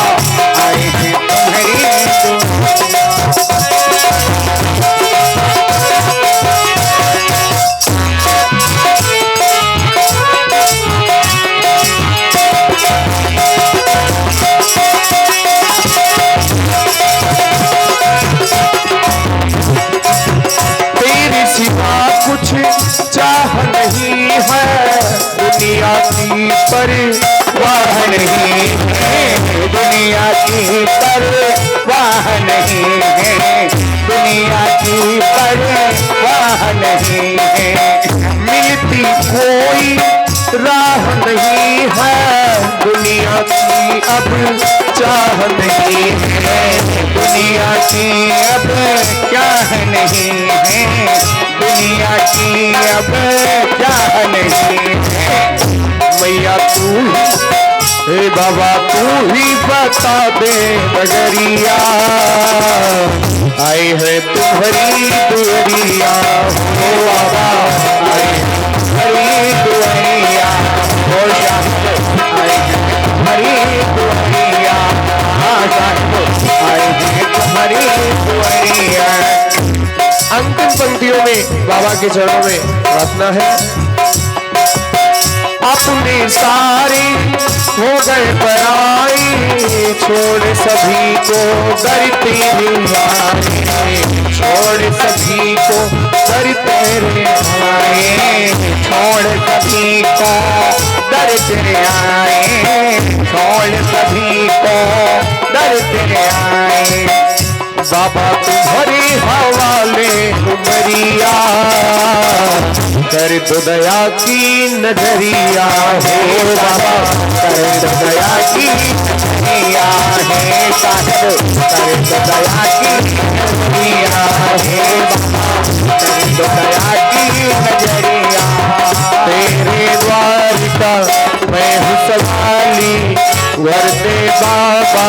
आए हैं तुम्हारी दुआरिया। चाह नहीं है दुनिया की परवाह नहीं है, दुनिया की परवाह नहीं है, दुनिया की परवाह नहीं है। मिलती कोई राह नहीं है दुनिया की अब चाह नहीं है, दुनिया की अब चाह नहीं है, दुनिया की अब चाह नहीं है। मैया तू हे बाबा तू ही बता दे नगरिया, आए है तुम्हारी दुआरिया हो बाबा, आए तुम्हारी दुआरिया हो साहिब, आए तुम्हारी दुआरिया, साहिब आए तुम्हारी दुआरिया। अंतिम पंक्तियों में बाबा के चरणों में प्रार्थना है। अपने सारे हो गए पराई, छोड़ सभी को डरते आए, छोड़ सभी को डरते आए, छोड़ सभी को डरते आए, छोड़ सभी को डरते आए। बाबा तुम्हारे हवाले उमरिया, कर दो दया की नजरिया हो बाबा, कर दो दया की नजरिया है साहिब, कर दो दया की नजरिया है बाबा, कर दो दया की नजरिया। तेरे द्वार का मैं हूँ सवाली, वर दे बाबा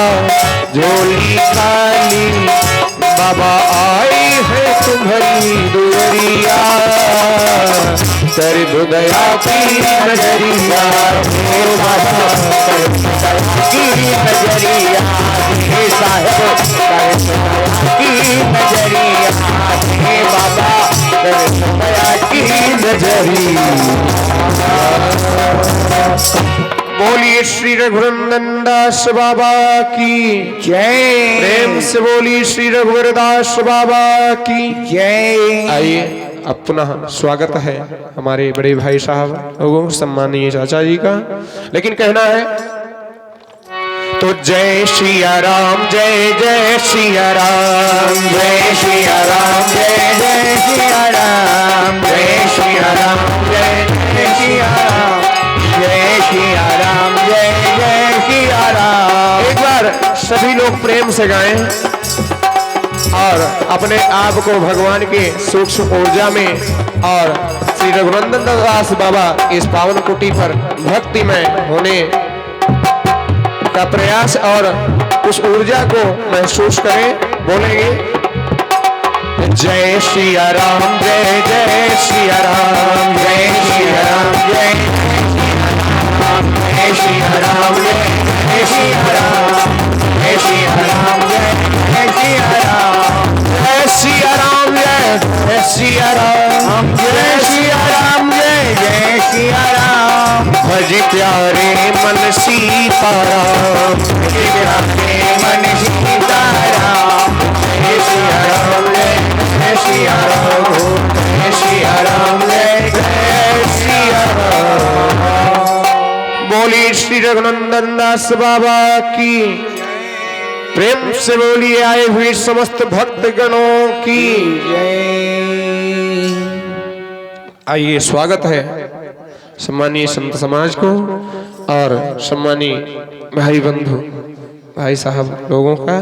झोली खाली, बाबा आए है तुम्हारी दुआरिया, कर दो दया की नजरिया हो बाबा, कर दो दया की नजरिया हे साहिब, कर दो दया की नजरिया हे बाबा, कर दो दया की नजरिया। बोलिए श्री रघुनंदन दास बाबा की जय। प्रेम से बोलिए श्री रघुवर दास बाबा की जय। आइए अब पुनः स्वागत है हमारे बड़े भाई साहब लोगों सम्मानीय चाचा जी का, लेकिन कहना है तो जय सिया राम, जय जय सिया राम, जय सिया राम, जय जय सिया राम, जय सिया राम, जय जय सिया राम, जय सिया राम, जय जय सिया राम। एक बार सभी लोग प्रेम से गाएं और अपने आप को भगवान के सूक्ष्म ऊर्जा में और श्री रघुनंदन दास बाबा इस पावन कुटी पर भक्तिमय होने का प्रयास और उस ऊर्जा को महसूस करें। बोलेंगे जय सिया राम, जय जय सिया राम, जय सिया राम, जय सिया राम, जय सिया राम, जय सिया राम, जय सिया राम, जय सिया राम, जय सिया राम, जय सिया राम, जय जय सिया राम। भज प्यारे मन सीताराम, भज प्यारे मन सीताराम, जय सिया राम, जय सिया राम, जय सिया राम, जय सिया राम। बोलिए श्री रघुनंदन दास बाबा की प्रेम से बोलिए आए हुए समस्त भक्त गणों की जय। आइए स्वागत है सम्मानीय संत समाज को और सम्मानीय भाई बंधु भाई साहब लोगों का।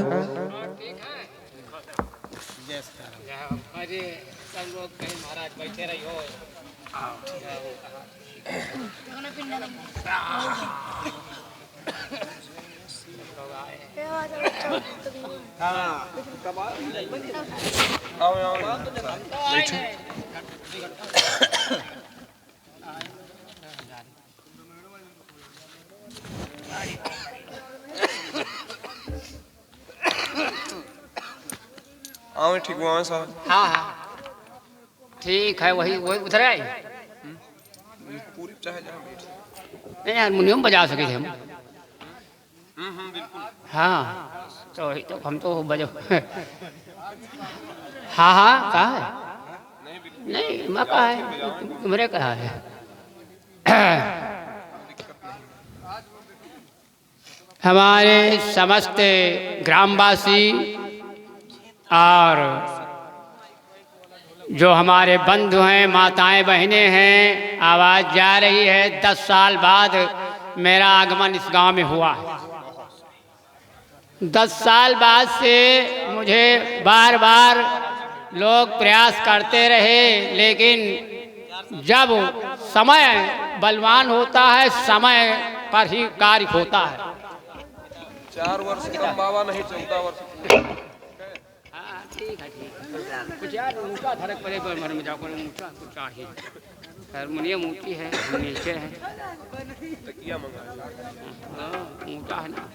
आओ ठीक वहाँ साहब। हाँ हाँ ठीक है, वही वही उधर है। पूरी चाहे जहाँ बैठ। नहीं हारमोनियम बजा सके थे हम। हाँ तो वही तो हम तो बजो। हाँ हाँ कहा है? नहीं मैं कहा है, मेरे कहा है। हमारे समस्त ग्रामवासी और जो हमारे बंधु हैं, माताएं बहनें हैं, आवाज़ जा रही है 10 साल बाद मेरा आगमन इस गांव में हुआ है। 10 साल बाद से मुझे बार बार लोग प्रयास करते रहे, लेकिन जब समय बलवान होता है, समय पर ही कार्य होता है। 4 वर्ष कम बाबा नहीं, 14 वर्ष। हाँ ठीक है, ठीक है। कुछ यार ऊँचा धड़क पड़े पर मन में जाओ, ऊँचा कुछ चाहिए। हारमोनियम ऊँची है, हम नीचे हैं। तकिया मंगा हाँ, ऊँचा है ना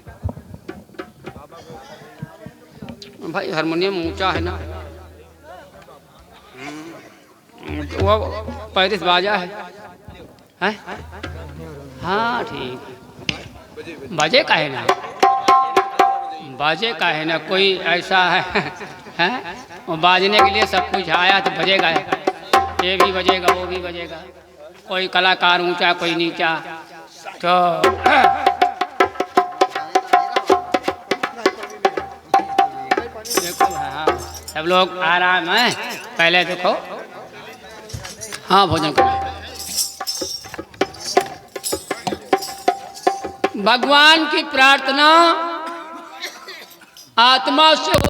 भाई, हारमोनियम ऊँचा है ना। वो पैरिस बाजा है, हैं? हाँ ठीक। बाजे का है ना, बाजे का है ना, कोई ऐसा है हैं? वो बाजने के लिए सब कुछ आया तो बजेगा, ये भी बजेगा, वो भी बजेगा। कोई कलाकार ऊंचा, कोई नीचा, तो देखो हाँ, सब लोग आराम है। पहले देखो, हाँ भोजन करो। भगवान की प्रार्थना आत्मा से